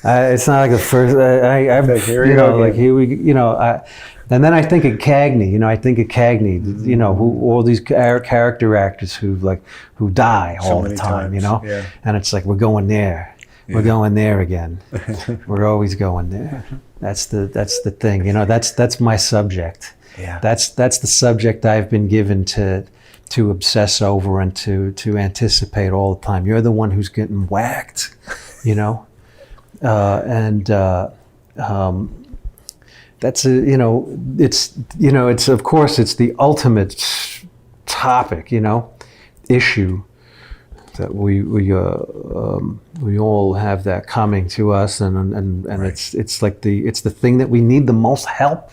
A: It's not like the first. And then I think of Cagney, you know, who all these character actors who die all the time, you know, and it's like, we're going there, we're going there again, we're always going there. That's the thing, you know, that's my subject.
D: Yeah.
A: That's the subject I've been given to obsess over and to anticipate all the time. You're the one who's getting whacked, you know, that's it's of course it's the ultimate topic, you know, issue that we all have that coming to us, and right. it's like it's the thing that we need the most help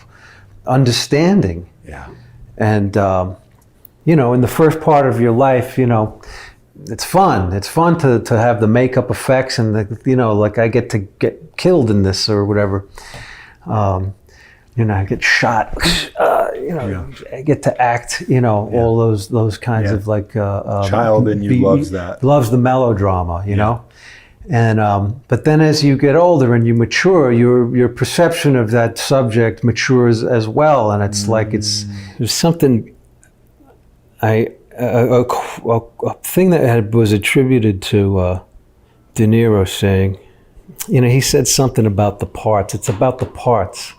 A: understanding.
D: Yeah.
A: And you know, in the first part of your life, you know, it's fun to have the makeup effects and you know, like I get to get killed in this or whatever. You know, I get shot, you know, I get to act, you know, all those kinds of like...
D: child in you loves that.
A: Loves the melodrama, you know? And, but then as you get older and you mature, your perception of that subject matures as well. And it's like, there's something, a thing that was attributed to De Niro saying, you know, he said something about the parts. It's about the parts.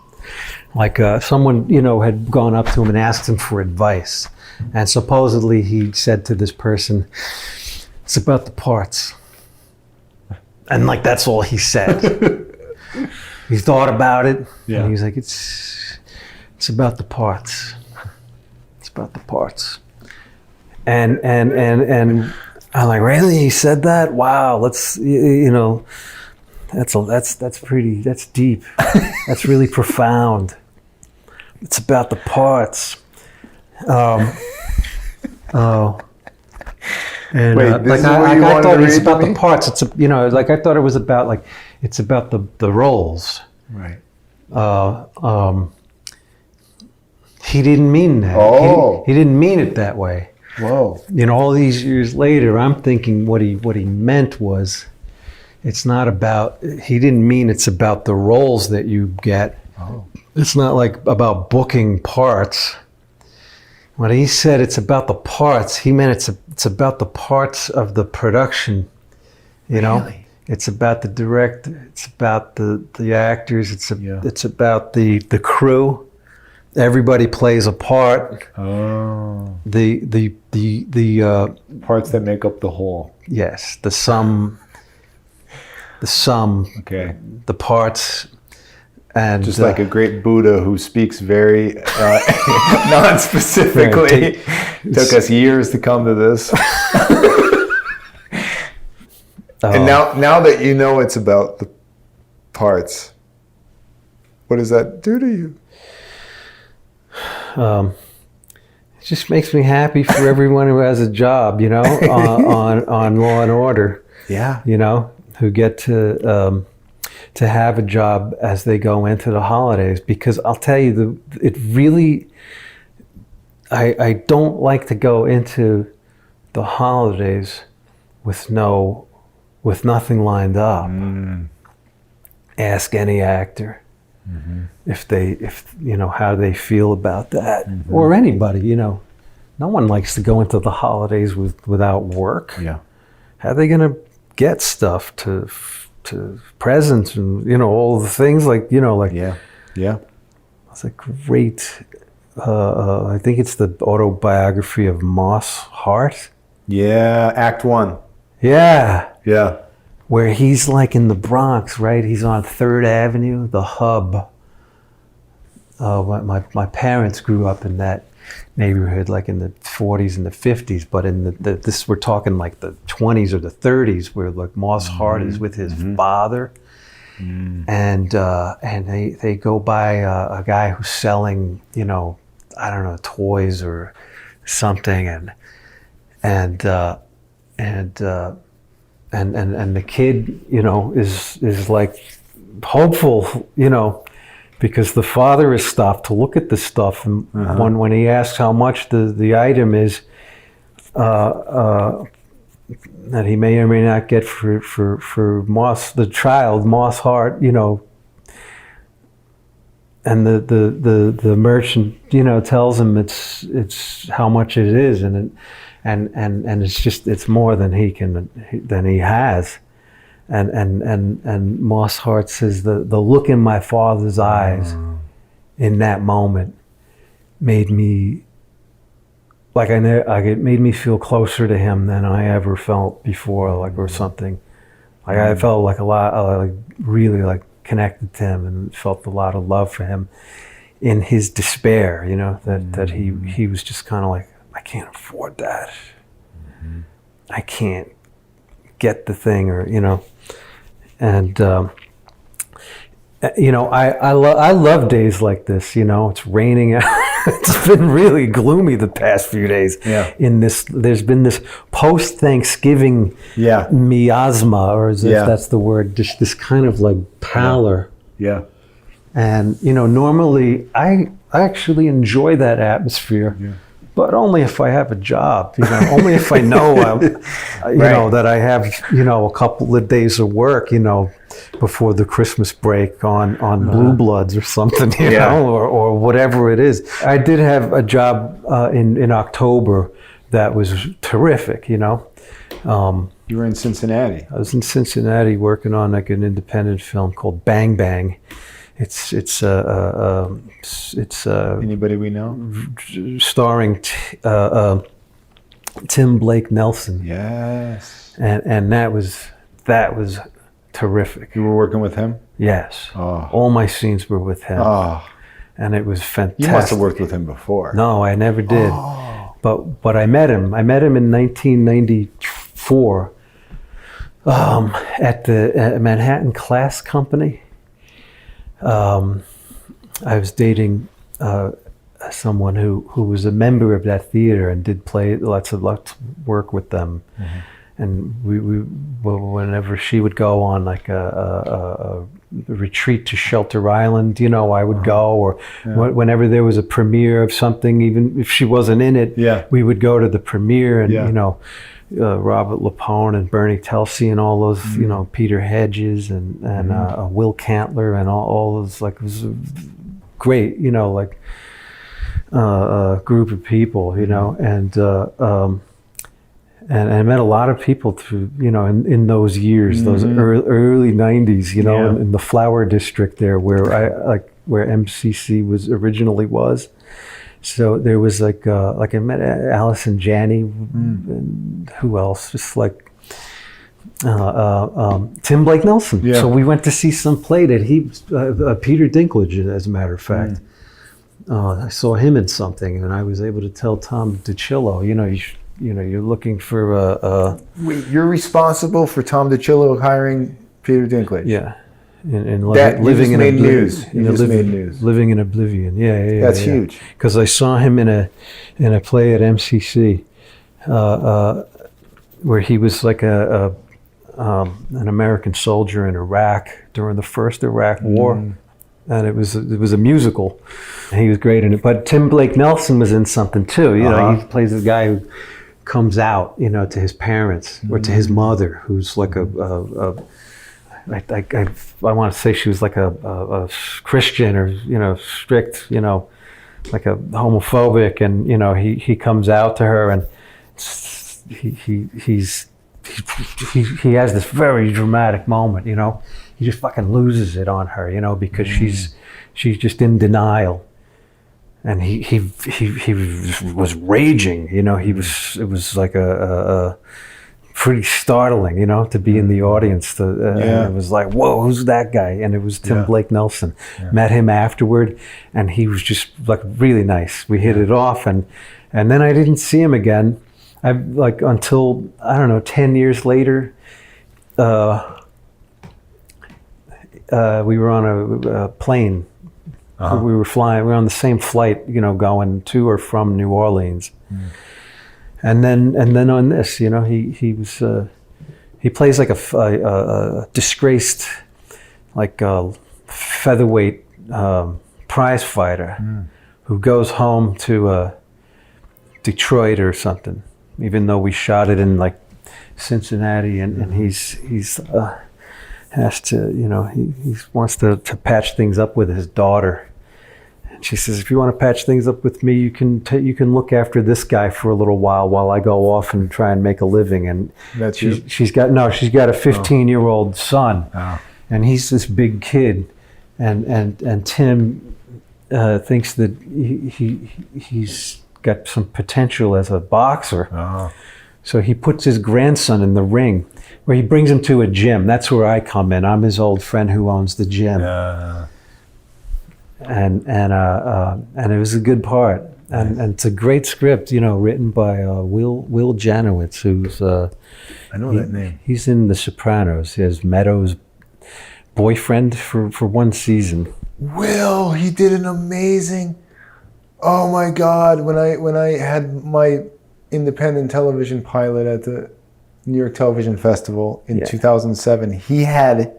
A: Like someone, you know, had gone up to him and asked him for advice. And supposedly he said to this person, it's about the parts. And like, that's all he said. He thought about it. Yeah. And he's like, it's about the parts. It's about the parts. And I'm like, really? He said that? Wow. Let's, you know, that's deep. That's really profound. It's about the parts. And
D: wait,
A: like I thought it's about the parts. It's you know, like I thought it was about like it's about the roles.
D: Right.
A: He didn't mean that.
D: Oh.
A: He didn't mean it that way.
D: Whoa.
A: You know, all these years later, I'm thinking what he meant was, it's not about. He didn't mean it's about the roles that you get.
D: Oh.
A: It's not like about booking parts. When he said it's about the parts, he meant it's about the parts of the production, you know?
D: Really?
A: It's about the director. It's about the actors. It's about the crew. Everybody plays a part.
D: Oh.
A: The
D: Parts that make up the whole.
A: yes, the sum.
D: Okay.
A: The parts, and
D: Just like a great Buddha who speaks very non-specifically. Took us years to come to this. And now that you know it's about the parts, what does that do to you?
A: It just makes me happy for everyone who has a job, on Law and Order.
D: Yeah.
A: Who get to have a job as they go into the holidays. Because I'll tell you, it really, I don't like to go into the holidays with nothing lined up. Ask any actor. If how they feel about that, or anybody, no one likes to go into the holidays without work.
D: Yeah.
A: How are they going to get stuff to presents and all the things
D: Yeah.
A: It's a great. I think it's the autobiography of Moss Hart.
D: Yeah. Act 1.
A: Yeah.
D: Yeah.
A: Where he's like in the Bronx, right? He's on 3rd Avenue, the hub. My parents grew up in that neighborhood, like in the 40s and the 50s, but in this we're talking like the 20s or the 30s, where like Moss Hart is with his father, and they go by a guy who's selling, I don't know, toys or something, and the kid, is like hopeful, because the father has stopped to look at the stuff, and when he asks how much the item is, that he may or may not get for Moss, the child, Moss Hart, and the merchant, tells him it's how much it is, and it's more than he has. And Moss Hart says the look in my father's eyes in that moment made me it made me feel closer to him than I ever felt before, or something. I felt like a lot, really connected to him, and felt a lot of love for him in his despair. That he was just kind of like, I can't afford that. I can't get the thing, or and I love days like this. It's raining out. It's been really gloomy the past few days.
D: Yeah.
A: There's been this post-Thanksgiving miasma, or as if that's the word, just this kind of like pallor.
D: Yeah.
A: And normally I actually enjoy that atmosphere. Yeah. But only if I have a job, only if I know, that I have, a couple of days of work, before the Christmas break on Blue Bloods or something, or whatever it is. I did have a job in October that was terrific, You
D: were in Cincinnati.
A: I was in Cincinnati working on like an independent film called Bang Bang. It's
D: anybody we know?
A: Starring Tim Blake Nelson.
D: Yes.
A: And that was terrific.
D: You were working with him?
A: Yes.
D: Oh.
A: All my scenes were with him.
D: Oh.
A: And it was fantastic.
D: You must have worked with him before.
A: No, I never did.
D: Oh.
A: But I met him. I met him in 1994 at the Manhattan Class Company. I was dating someone who was a member of that theater and did play lots of work with them. And we whenever she would go on like a retreat to Shelter Island, I would go, or whenever there was a premiere of something, even if she wasn't in it, we would go to the premiere, and Robert Lapone and Bernie Telsey and all those, Peter Hedges and Will Cantler and all those, it was a great, group of people, and And I met a lot of people through, in those years, those early 90s, in the Flower District there, where MCC originally was. So there was I met Allison Janney, and who else? Just like Tim Blake Nelson.
D: Yeah.
A: So we went to see some play that Peter Dinklage, as a matter of fact. I saw him in something, and I was able to tell Tom DiCillo, you're looking for
D: Wait, you're responsible for Tom DiCillo hiring Peter Dinklage?
A: Yeah. And
D: living in news.
A: Living in oblivion. Yeah.
D: That's huge.
A: Because I saw him in a play at MCC, where he was like an American soldier in Iraq during the first Iraq War, and it was a musical. He was great in it. But Tim Blake Nelson was in something too. He plays a guy who comes out, to his parents or to his mother, who's like I want to say she was like a Christian or strict, like a homophobic, and he comes out to her, and he has this very dramatic moment, he just fucking loses it on her, because she's just in denial, and he was raging, it was like a pretty startling, to be in the audience. And it was like, whoa, who's that guy? And it was Tim Blake Nelson. Met him afterward, and he was just like really nice. We hit it off, and then I didn't see him again. Until, I don't know, 10 years later. We were on a plane. We were on the same flight, going to or from New Orleans. And then on this, he was he plays like a disgraced, like featherweight prize fighter who goes home to Detroit or something, even though we shot it in like Cincinnati, and he has to, he wants to patch things up with his daughter. She says, if you want to patch things up with me, you can look after this guy for a little while I go off and try and make a living. And she's got a 15-year-old son, and he's this big kid, and Tim thinks that he's got some potential as a boxer. So he puts his grandson in the ring, where he brings him to a gym. That's where I come in. I'm his old friend who owns the gym. And it was a good part, and it's a great script, written by Will Janowitz, who's
D: I know that name.
A: He's in The Sopranos. He has Meadows' boyfriend for one season.
D: Will, he did an amazing. Oh my God! When I had my independent television pilot at the New York Television Festival in 2007, he had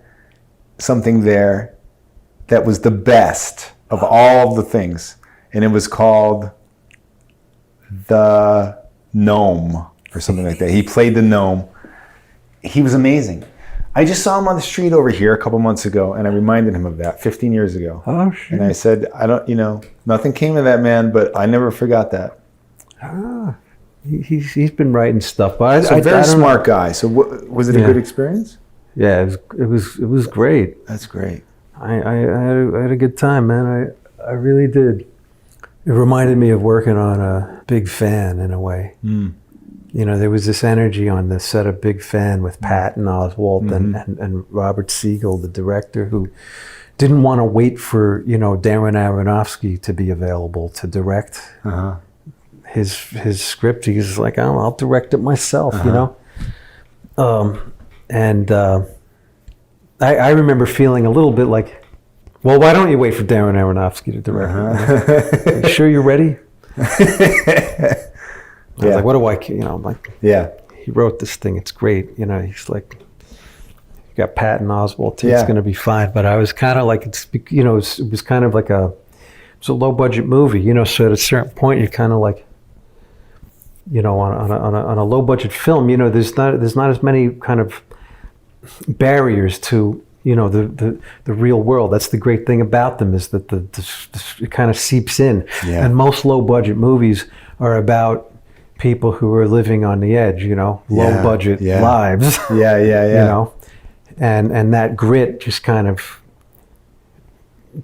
D: something there that was the best of all the things. And it was called The Gnome or something like that. He played the gnome. He was amazing. I just saw him on the street over here a couple months ago, and I reminded him of that 15 years ago.
A: Oh, shit.
D: And I said, nothing came of that man, but I never forgot that.
A: He's been writing stuff. But
D: a very smart guy. So was it a good experience?
A: Yeah, it was great.
D: That's great.
A: I had a good time, man. I really did. It reminded me of working on a Big Fan in a way. There was this energy on the set of Big Fan with Patton Oswalt and Robert Siegel, the director, who didn't want to wait for Darren Aronofsky to be available to direct his script. He was like, I'll direct it myself, I remember feeling a little bit like, well, why don't you wait for Darren Aronofsky to direct? Are you sure you're ready? I was like, what do I care? I'm like, he wrote this thing. It's great. He's like, you got Patton Oswalt too. It's going to be fine. But I was kind of like, it was kind of like it's a low budget movie. So at a certain point, you're kind of like, on a low budget film, there's not as many kind of barriers to the real world. That's the great thing about them, is that it kind of seeps in. And most low budget movies are about people who are living on the edge, you know, low budget lives.
D: Yeah.
A: You know, and that grit just kind of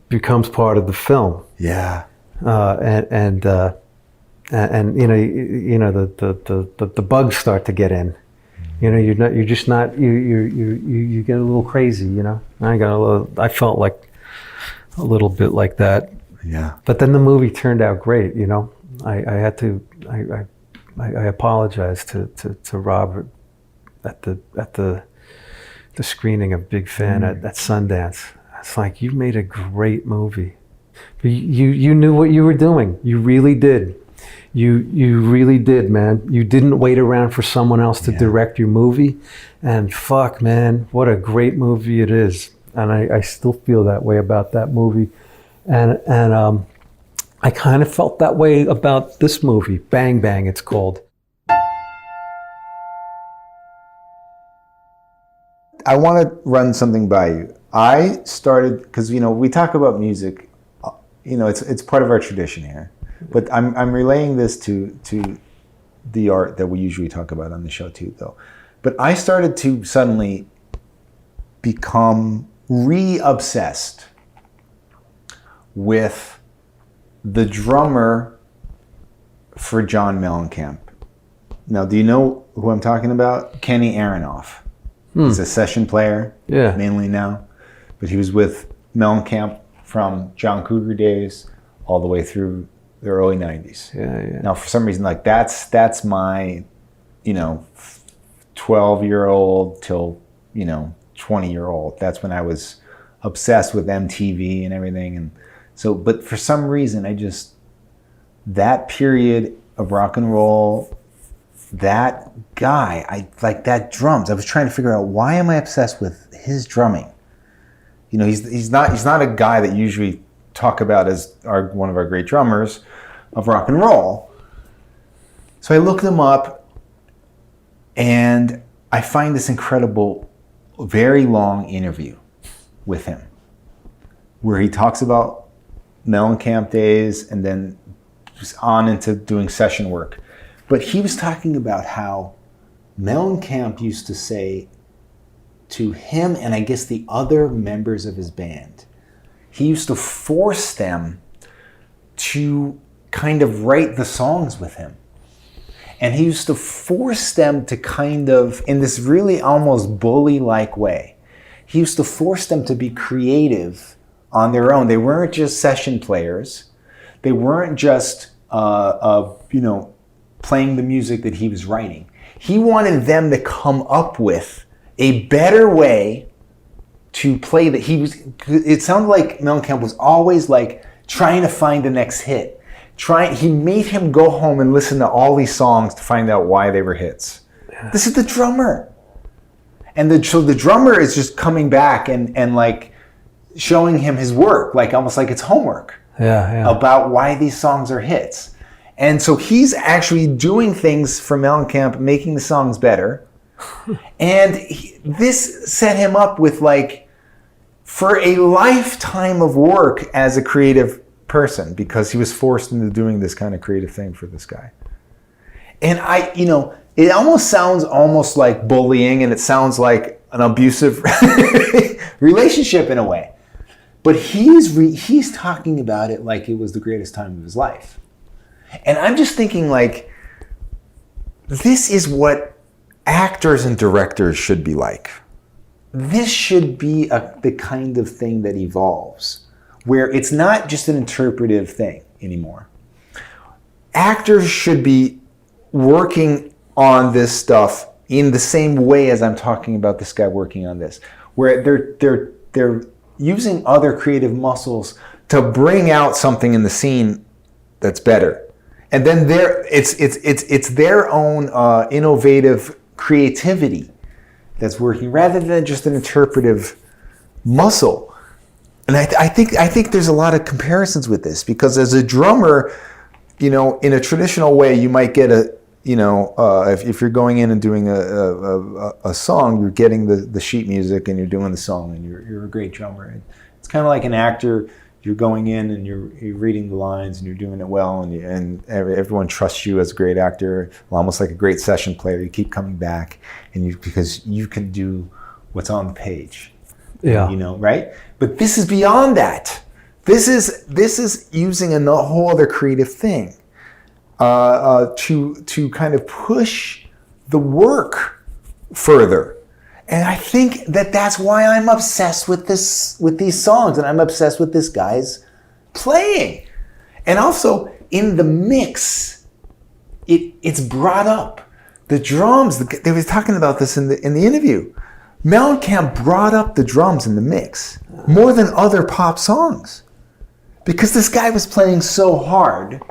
A: becomes part of the film.
D: Yeah.
A: And you know the bugs start to get in. You know, you're just not you get a little crazy. You know, I felt like a little bit like that.
D: Yeah.
A: But then the movie turned out great. You know, I apologized to Robert at the screening of Big Fan at Sundance. It's like, you made a great movie. You knew what you were doing. You really did. You really did, man. You didn't wait around for someone else to direct your movie. And fuck, man, what a great movie it is. And I still feel that way about that movie. And I kind of felt that way about this movie, Bang Bang, it's called.
D: I want to run something by you. I started, because, you know, we talk about music, you know, it's part of our tradition here. But I'm relaying this to the art that we usually talk about on the show too, though. But I started to suddenly become re-obsessed with the drummer for John Mellencamp. Now, do you know who I'm talking about? Kenny Aronoff. He's a session player, mainly now. But he was with Mellencamp from John Cougar days all the way through the early 90s.
A: Yeah.
D: Now, for some reason, like that's my, you know, 12-year-old till, you know, 20-year-old. That's when I was obsessed with MTV and everything. And so, but for some reason, that period of rock and roll, that guy, I like that drums. I was trying to figure out, why am I obsessed with his drumming? You know, he's not a guy that usually talk about as one of our great drummers of rock and roll. So I looked him up, and I find this incredible, very long interview with him, where he talks about Mellencamp days and then just on into doing session work. But he was talking about how Mellencamp used to say to him, and I guess the other members of his band, he used to force them to kind of write the songs with him. And he used to force them to kind of, in this really almost bully-like way, he used to force them to be creative on their own. They weren't just session players. They weren't just, you know, playing the music that he was writing. He wanted them to come up with a better way to play that. It sounded like Mellencamp was always like trying to find the next hit. He made him go home and listen to all these songs to find out why they were hits. Yeah. This is the drummer. And so the drummer is just coming back and like showing him his work, like almost like it's homework.
A: Yeah.
D: About why these songs are hits. And so he's actually doing things for Mellencamp, making the songs better. And this set him up with, like, for a lifetime of work as a creative person, because he was forced into doing this kind of creative thing for this guy. And it almost sounds almost like bullying, and it sounds like an abusive relationship in a way. But he's talking about it like it was the greatest time of his life. And I'm just thinking, like, this is what actors and directors should be like. This should be the kind of thing that evolves, where it's not just an interpretive thing anymore. Actors should be working on this stuff in the same way as I'm talking about this guy working on this, where they're using other creative muscles to bring out something in the scene that's better. And then it's their own innovative creativity that's working, rather than just an interpretive muscle. And I think there's a lot of comparisons with this, because as a drummer, you know, in a traditional way, you might get if you're going in and doing a song, you're getting the sheet music and you're doing the song, and you're a great drummer. And it's kind of like an actor. you're going in and you're reading the lines and you're doing it well, and everyone trusts you as a great actor, almost like a great session player. You keep coming back, because you can do what's on the page.
A: Yeah.
D: Right? But this is beyond that. This is using a whole other creative thing to kind of push the work further. And I think that's why I'm obsessed with these songs, and I'm obsessed with this guy's playing. And also in the mix, it's brought up. The drums, they were talking about this in the interview. Mellencamp brought up the drums in the mix more than other pop songs, because this guy was playing so hard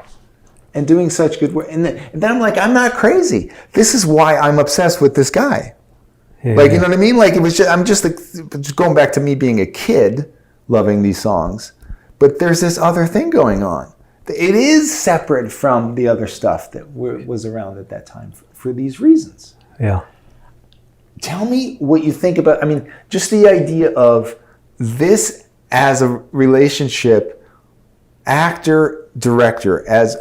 D: and doing such good work. And then I'm like, I'm not crazy. This is why I'm obsessed with this guy.
A: Yeah.
D: Like, you know what I mean? Like, I'm just going back to me being a kid loving these songs, but there's this other thing going on. It is separate from the other stuff that was around at that time for these reasons.
A: Yeah.
D: Tell me what you think about, just the idea of this as a relationship, actor, director, as,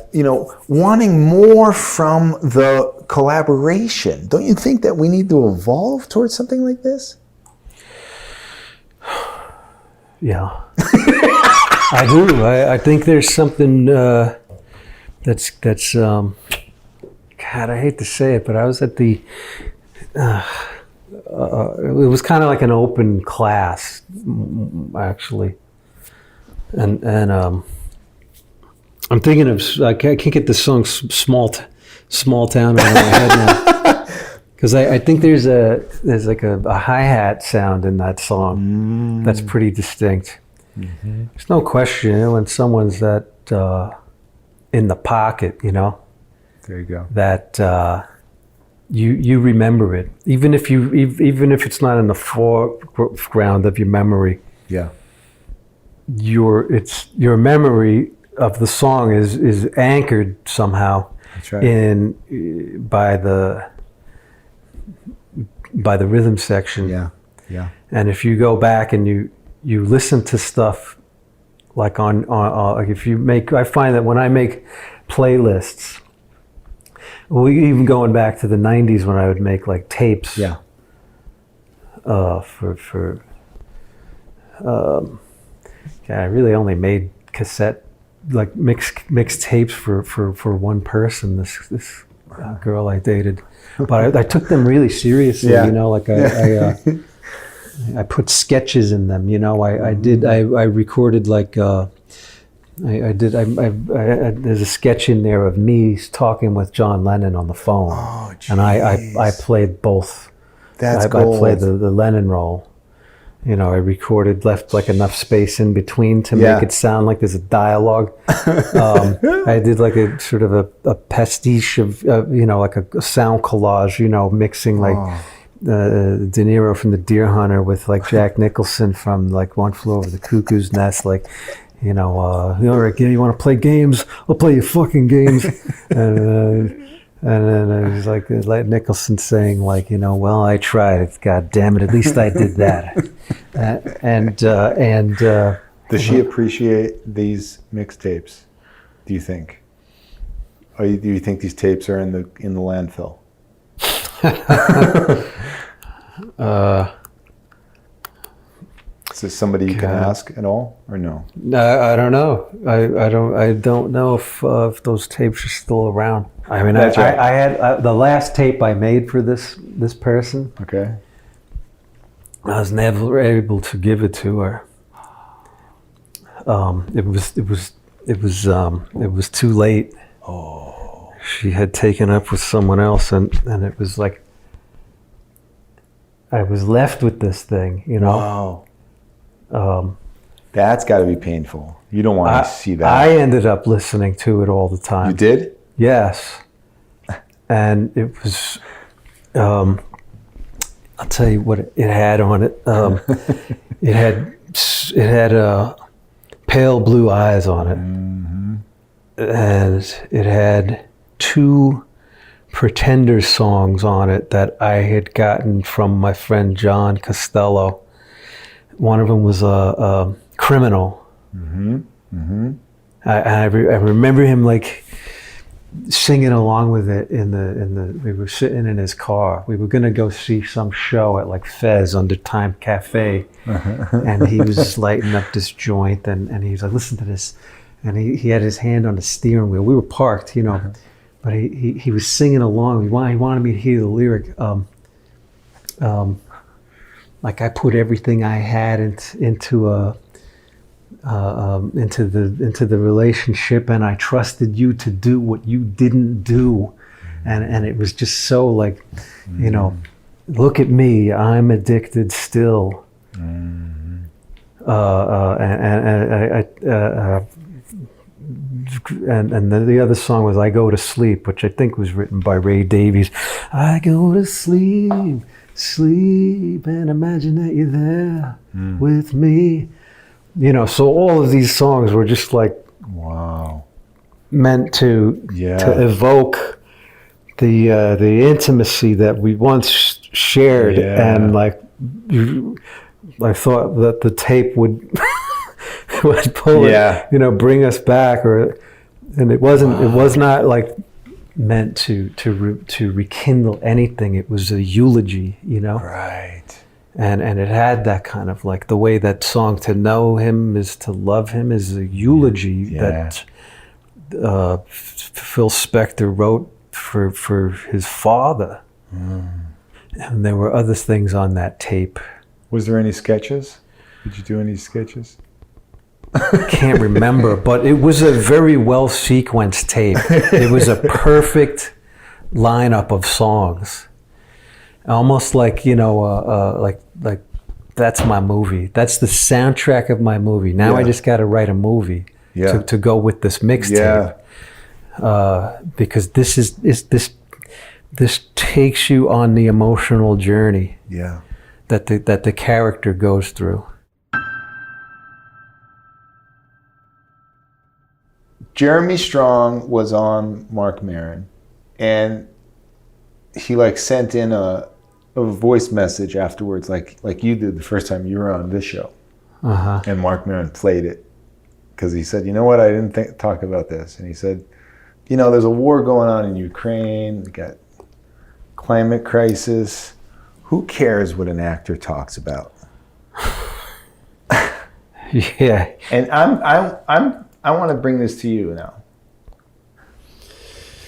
D: wanting more from the collaboration. Don't you think that we need to evolve towards something like this?
A: Yeah. I do. I think there's something that's God, I hate to say it, but I was at the it was kind of like an open class, actually, and I'm thinking of, I can't get the song "Small Town" out of my head now, because I think there's like a hi-hat sound in that song that's pretty distinct. Mm-hmm. There's no question when someone's that in the pocket,
D: There you go.
A: that you remember it, even if it's not in the foreground of your memory.
D: Yeah.
A: Your memory of the song is anchored somehow.
D: That's right.
A: by the rhythm section.
D: Yeah. Yeah.
A: And if you go back and you listen to stuff like like if you make, I find that when I make playlists, even going back to the 90s when I would make like tapes.
D: Yeah.
A: I really only made cassette, like mixed tapes for one person, this girl I dated, but I took them really seriously.
D: Yeah.
A: Like I put sketches in them. I recorded like there's a sketch in there of me talking with John Lennon on the phone.
D: Oh, geez.
A: And I played both.
D: That's
A: I
D: gold.
A: played the Lennon role. I recorded, left like enough space in between to make it sound like there's a dialogue. I did like a sort of a pastiche of, like a sound collage, mixing like De Niro from The Deer Hunter with like Jack Nicholson from like One Flew Over the Cuckoo's Nest, like, you want to play games? I'll play you fucking games. And then it was like Nicholson saying, like, well, I tried. God damn it! At least I did that.
D: Does she appreciate these mixtapes? Do you think? Or do you think these tapes are in the landfill? Is this somebody you can ask at all, or no?
A: I don't know. I don't know if those tapes are still around. I mean,
D: That's right.
A: I had the last tape I made for this person.
D: Okay.
A: I was never able to give it to her. It was too late.
D: Oh.
A: She had taken up with someone else, and it was like I was left with this thing,
D: Wow. That's got to be painful. You don't want to see that.
A: I ended up listening to it all the time.
D: You did?
A: Yes. And it was, I'll tell you what it had on it. It had pale blue eyes on it. Mm-hmm. And it had 2 Pretender songs on it that I had gotten from my friend John Costello. One of them was a Criminal, I remember him like singing along with it we were sitting in his car. We were gonna go see some show at like Fez under Time Cafe, and he was just lighting up this joint, and he was like, listen to this, and he had his hand on the steering wheel. We were parked, but he was singing along. He wanted me to hear the lyric, like I put everything I had into the relationship, and I trusted you to do what you didn't do, and it was just so like, look at me, I'm addicted still, and the other song was I Go to Sleep, which I think was written by Ray Davies. I go to sleep, and imagine that you're there with me. So all of these songs were just like,
D: wow,
A: meant to evoke the intimacy that we once shared, and like I thought that the tape would pull it, bring us back, and it wasn't. It was not like meant to rekindle anything. It was a eulogy,
D: Right.
A: And it had that kind of like the way that song "To Know Him Is to Love Him" is a eulogy that Phil Spector wrote for his father. And there were other things on that tape.
D: Was there any sketches? Did you do any sketches?
A: Can't remember, but it was a very well sequenced tape. It was a perfect lineup of songs. Almost like, like that's my movie. That's the soundtrack of my movie. Now I just got to write a movie to go with this mixtape. Because this takes you on the emotional journey that the character goes through.
D: Jeremy Strong was on Marc Maron, and he like sent in a voice message afterwards, like you did the first time you were on this show. And Marc Maron played it because he said, you know what, I didn't talk about this. And he said, there's a war going on in Ukraine, we got climate crisis. Who cares what an actor talks about? And I want to bring this to you now.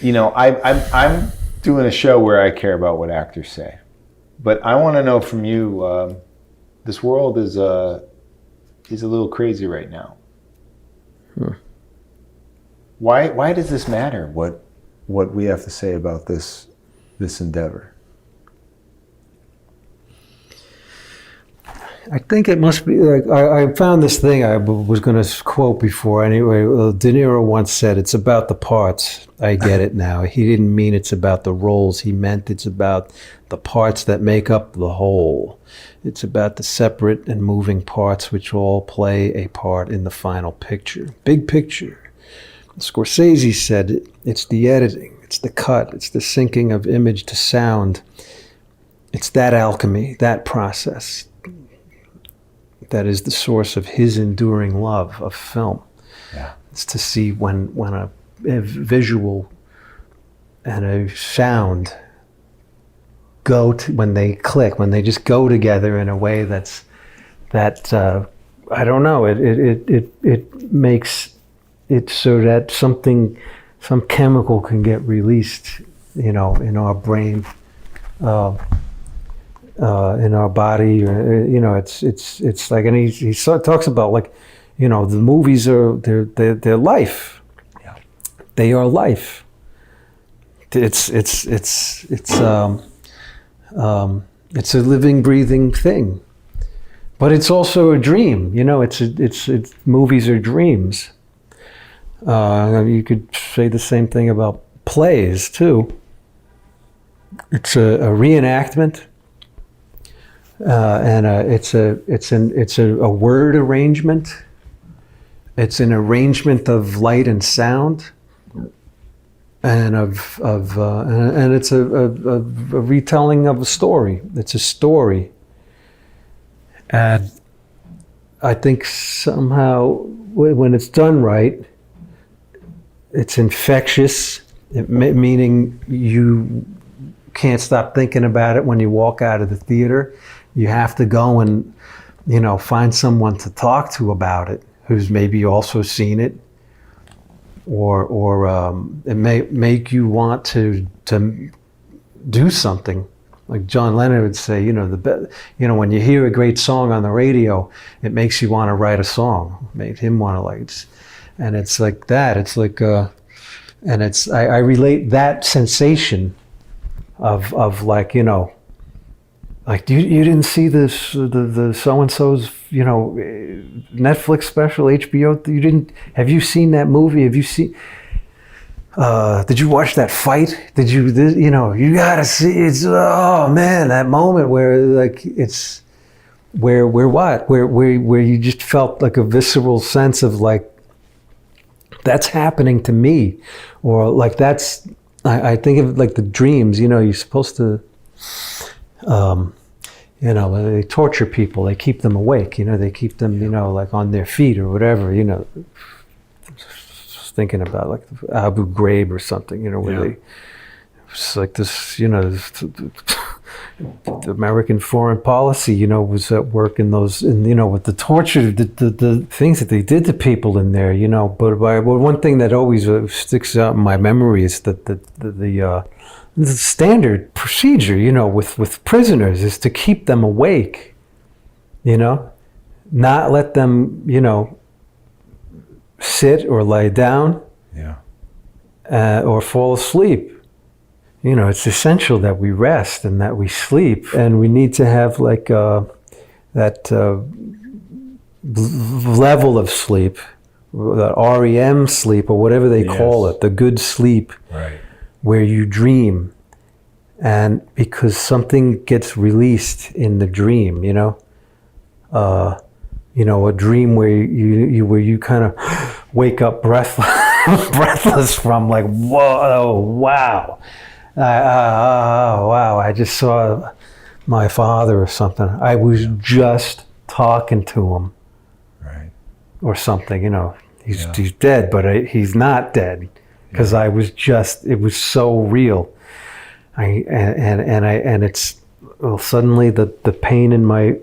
D: I'm doing a show where I care about what actors say. But I want to know from you, this world is a little crazy right now. Why does this matter? What we have to say about this endeavor?
A: I think it must be like I found this thing I was going to quote before. Anyway, De Niro once said, "It's about the parts." I get it now. He didn't mean it's about the roles. He meant it's about the parts that make up the whole. It's about the separate and moving parts which all play a part in the final picture. Big picture. Scorsese said, "It's the editing, it's the cut, it's the syncing of image to sound. It's that alchemy, that process. That is the source of his enduring love of film." It's to see when a visual and a sound when they click, when they just go together in a way that I don't know, it makes it so that some chemical can get released, in our brain. In our body, it's like, and he talks about like, the movies are they're life. They are life. It's a living, breathing thing, but it's also a dream. It's movies are dreams. You could say the same thing about plays too. It's a reenactment. And it's a word arrangement. It's an arrangement of light and sound, and and it's a retelling of a story. It's a story, and I think somehow when it's done right, it's infectious, meaning you can't stop thinking about it when you walk out of the theater. You have to go and, find someone to talk to about it who's maybe also seen it, or it may make you want to do something. Like John Lennon would say, when you hear a great song on the radio, it makes you want to write a song. Made him want to and it's like that. It's like, and it's I relate that sensation of like like you didn't see this the so and so's Netflix special, HBO. You didn't. Have you seen that movie? Have you seen? Did you watch that fight? Did you? You gotta see. It's oh man, that moment where like it's where you just felt like a visceral sense of like that's happening to me, or like that's. I think of like the dreams. You're supposed to. They torture people. They keep them awake. They keep them. Like on their feet or whatever. Thinking about like Abu Ghraib or something, where they, it's like this, the American foreign policy, was at work in those, and with the torture, the things that they did to people in there, But one thing that always sticks out in my memory is that the standard procedure, with prisoners is to keep them awake, not let them, sit or lay down, or fall asleep. It's essential that we rest and that we sleep, and we need to have like that level of sleep, that REM sleep or whatever they call it, the good sleep,
C: right,
A: where you dream, and because something gets released in the dream, a dream where you kind of wake up breathless from like, whoa, wow. Wow, I just saw my father or something. I was just talking to him.
C: right,
A: or something, he's dead, but he's not dead because I was it was so real. And it's, well, suddenly the pain in my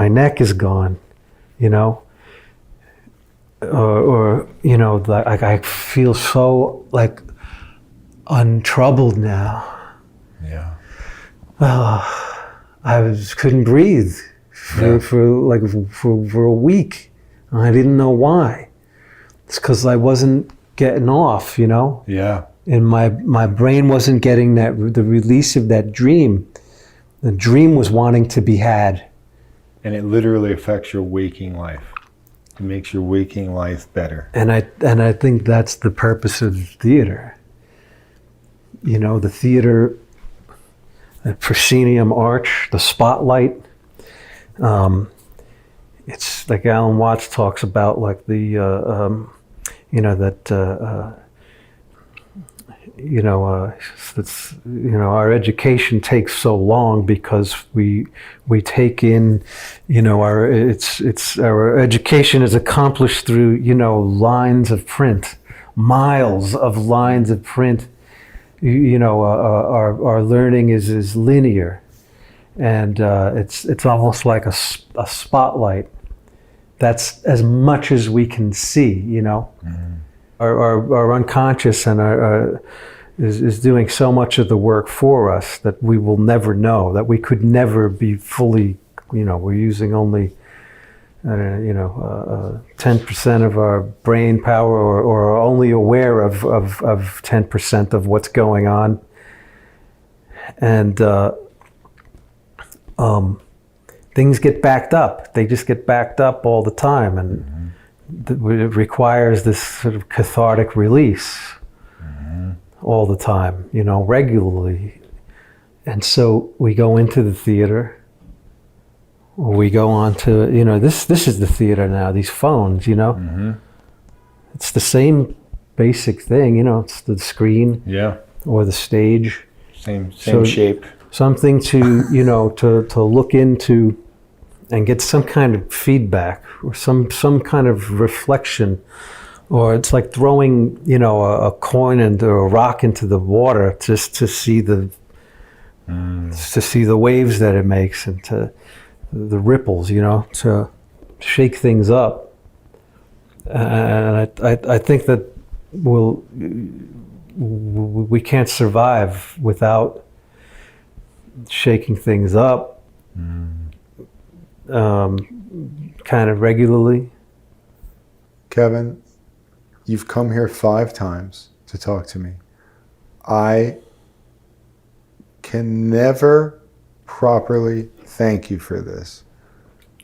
A: neck is gone, or like I feel so like untroubled now. I couldn't breathe for a week. I didn't know why. It's because I wasn't getting off, and my brain wasn't getting the release of that dream. The dream was wanting to be had.
C: And it literally affects your waking life. It makes your waking life better.
A: And I think that's the purpose of theater. The theater, the proscenium arch, the spotlight. It's like Alan Watts talks about, like the our education takes so long because we take in, our education is accomplished through, lines of print, miles of lines of print. Our learning is linear, and it's almost like a spotlight. That's as much as we can see, Mm-hmm. Our unconscious and is doing so much of the work for us that we will never know, that we could never be fully, we're using only, 10% of our brain power, or only aware of 10% of what's going on. And things get backed up. They just get backed up all the time. And it requires this sort of cathartic release all the time, regularly. And so we go into the theater, or we go on to, this is the theater now, these phones, It's the same basic thing, it's the screen or the stage.
C: Same shape.
A: Something to, to look into and get some kind of feedback or some kind of reflection, or it's like throwing, you know, a coin or a rock into the water just to see the waves that it makes and to the ripples, you know, to shake things up. And I think that we can't survive without shaking things up kind of regularly.
D: Kevin, you've come here 5 times to talk to me. I can never properly thank you for this.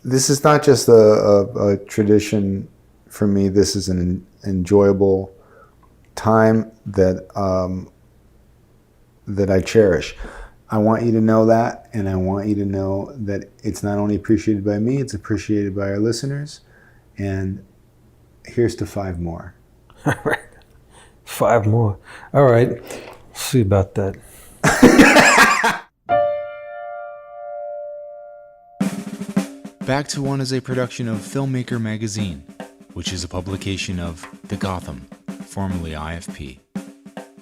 D: This is not just a tradition for me. This is an enjoyable time that I cherish. I want you to know that, and I want you to know that it's not only appreciated by me, it's appreciated by our listeners. And here's to 5 more.
A: All right. 5 more. All right. See about that.
C: Back to One is a production of Filmmaker Magazine, which is a publication of The Gotham, formerly IFP.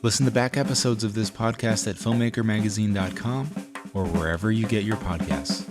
C: Listen to back episodes of this podcast at filmmakermagazine.com or wherever you get your podcasts.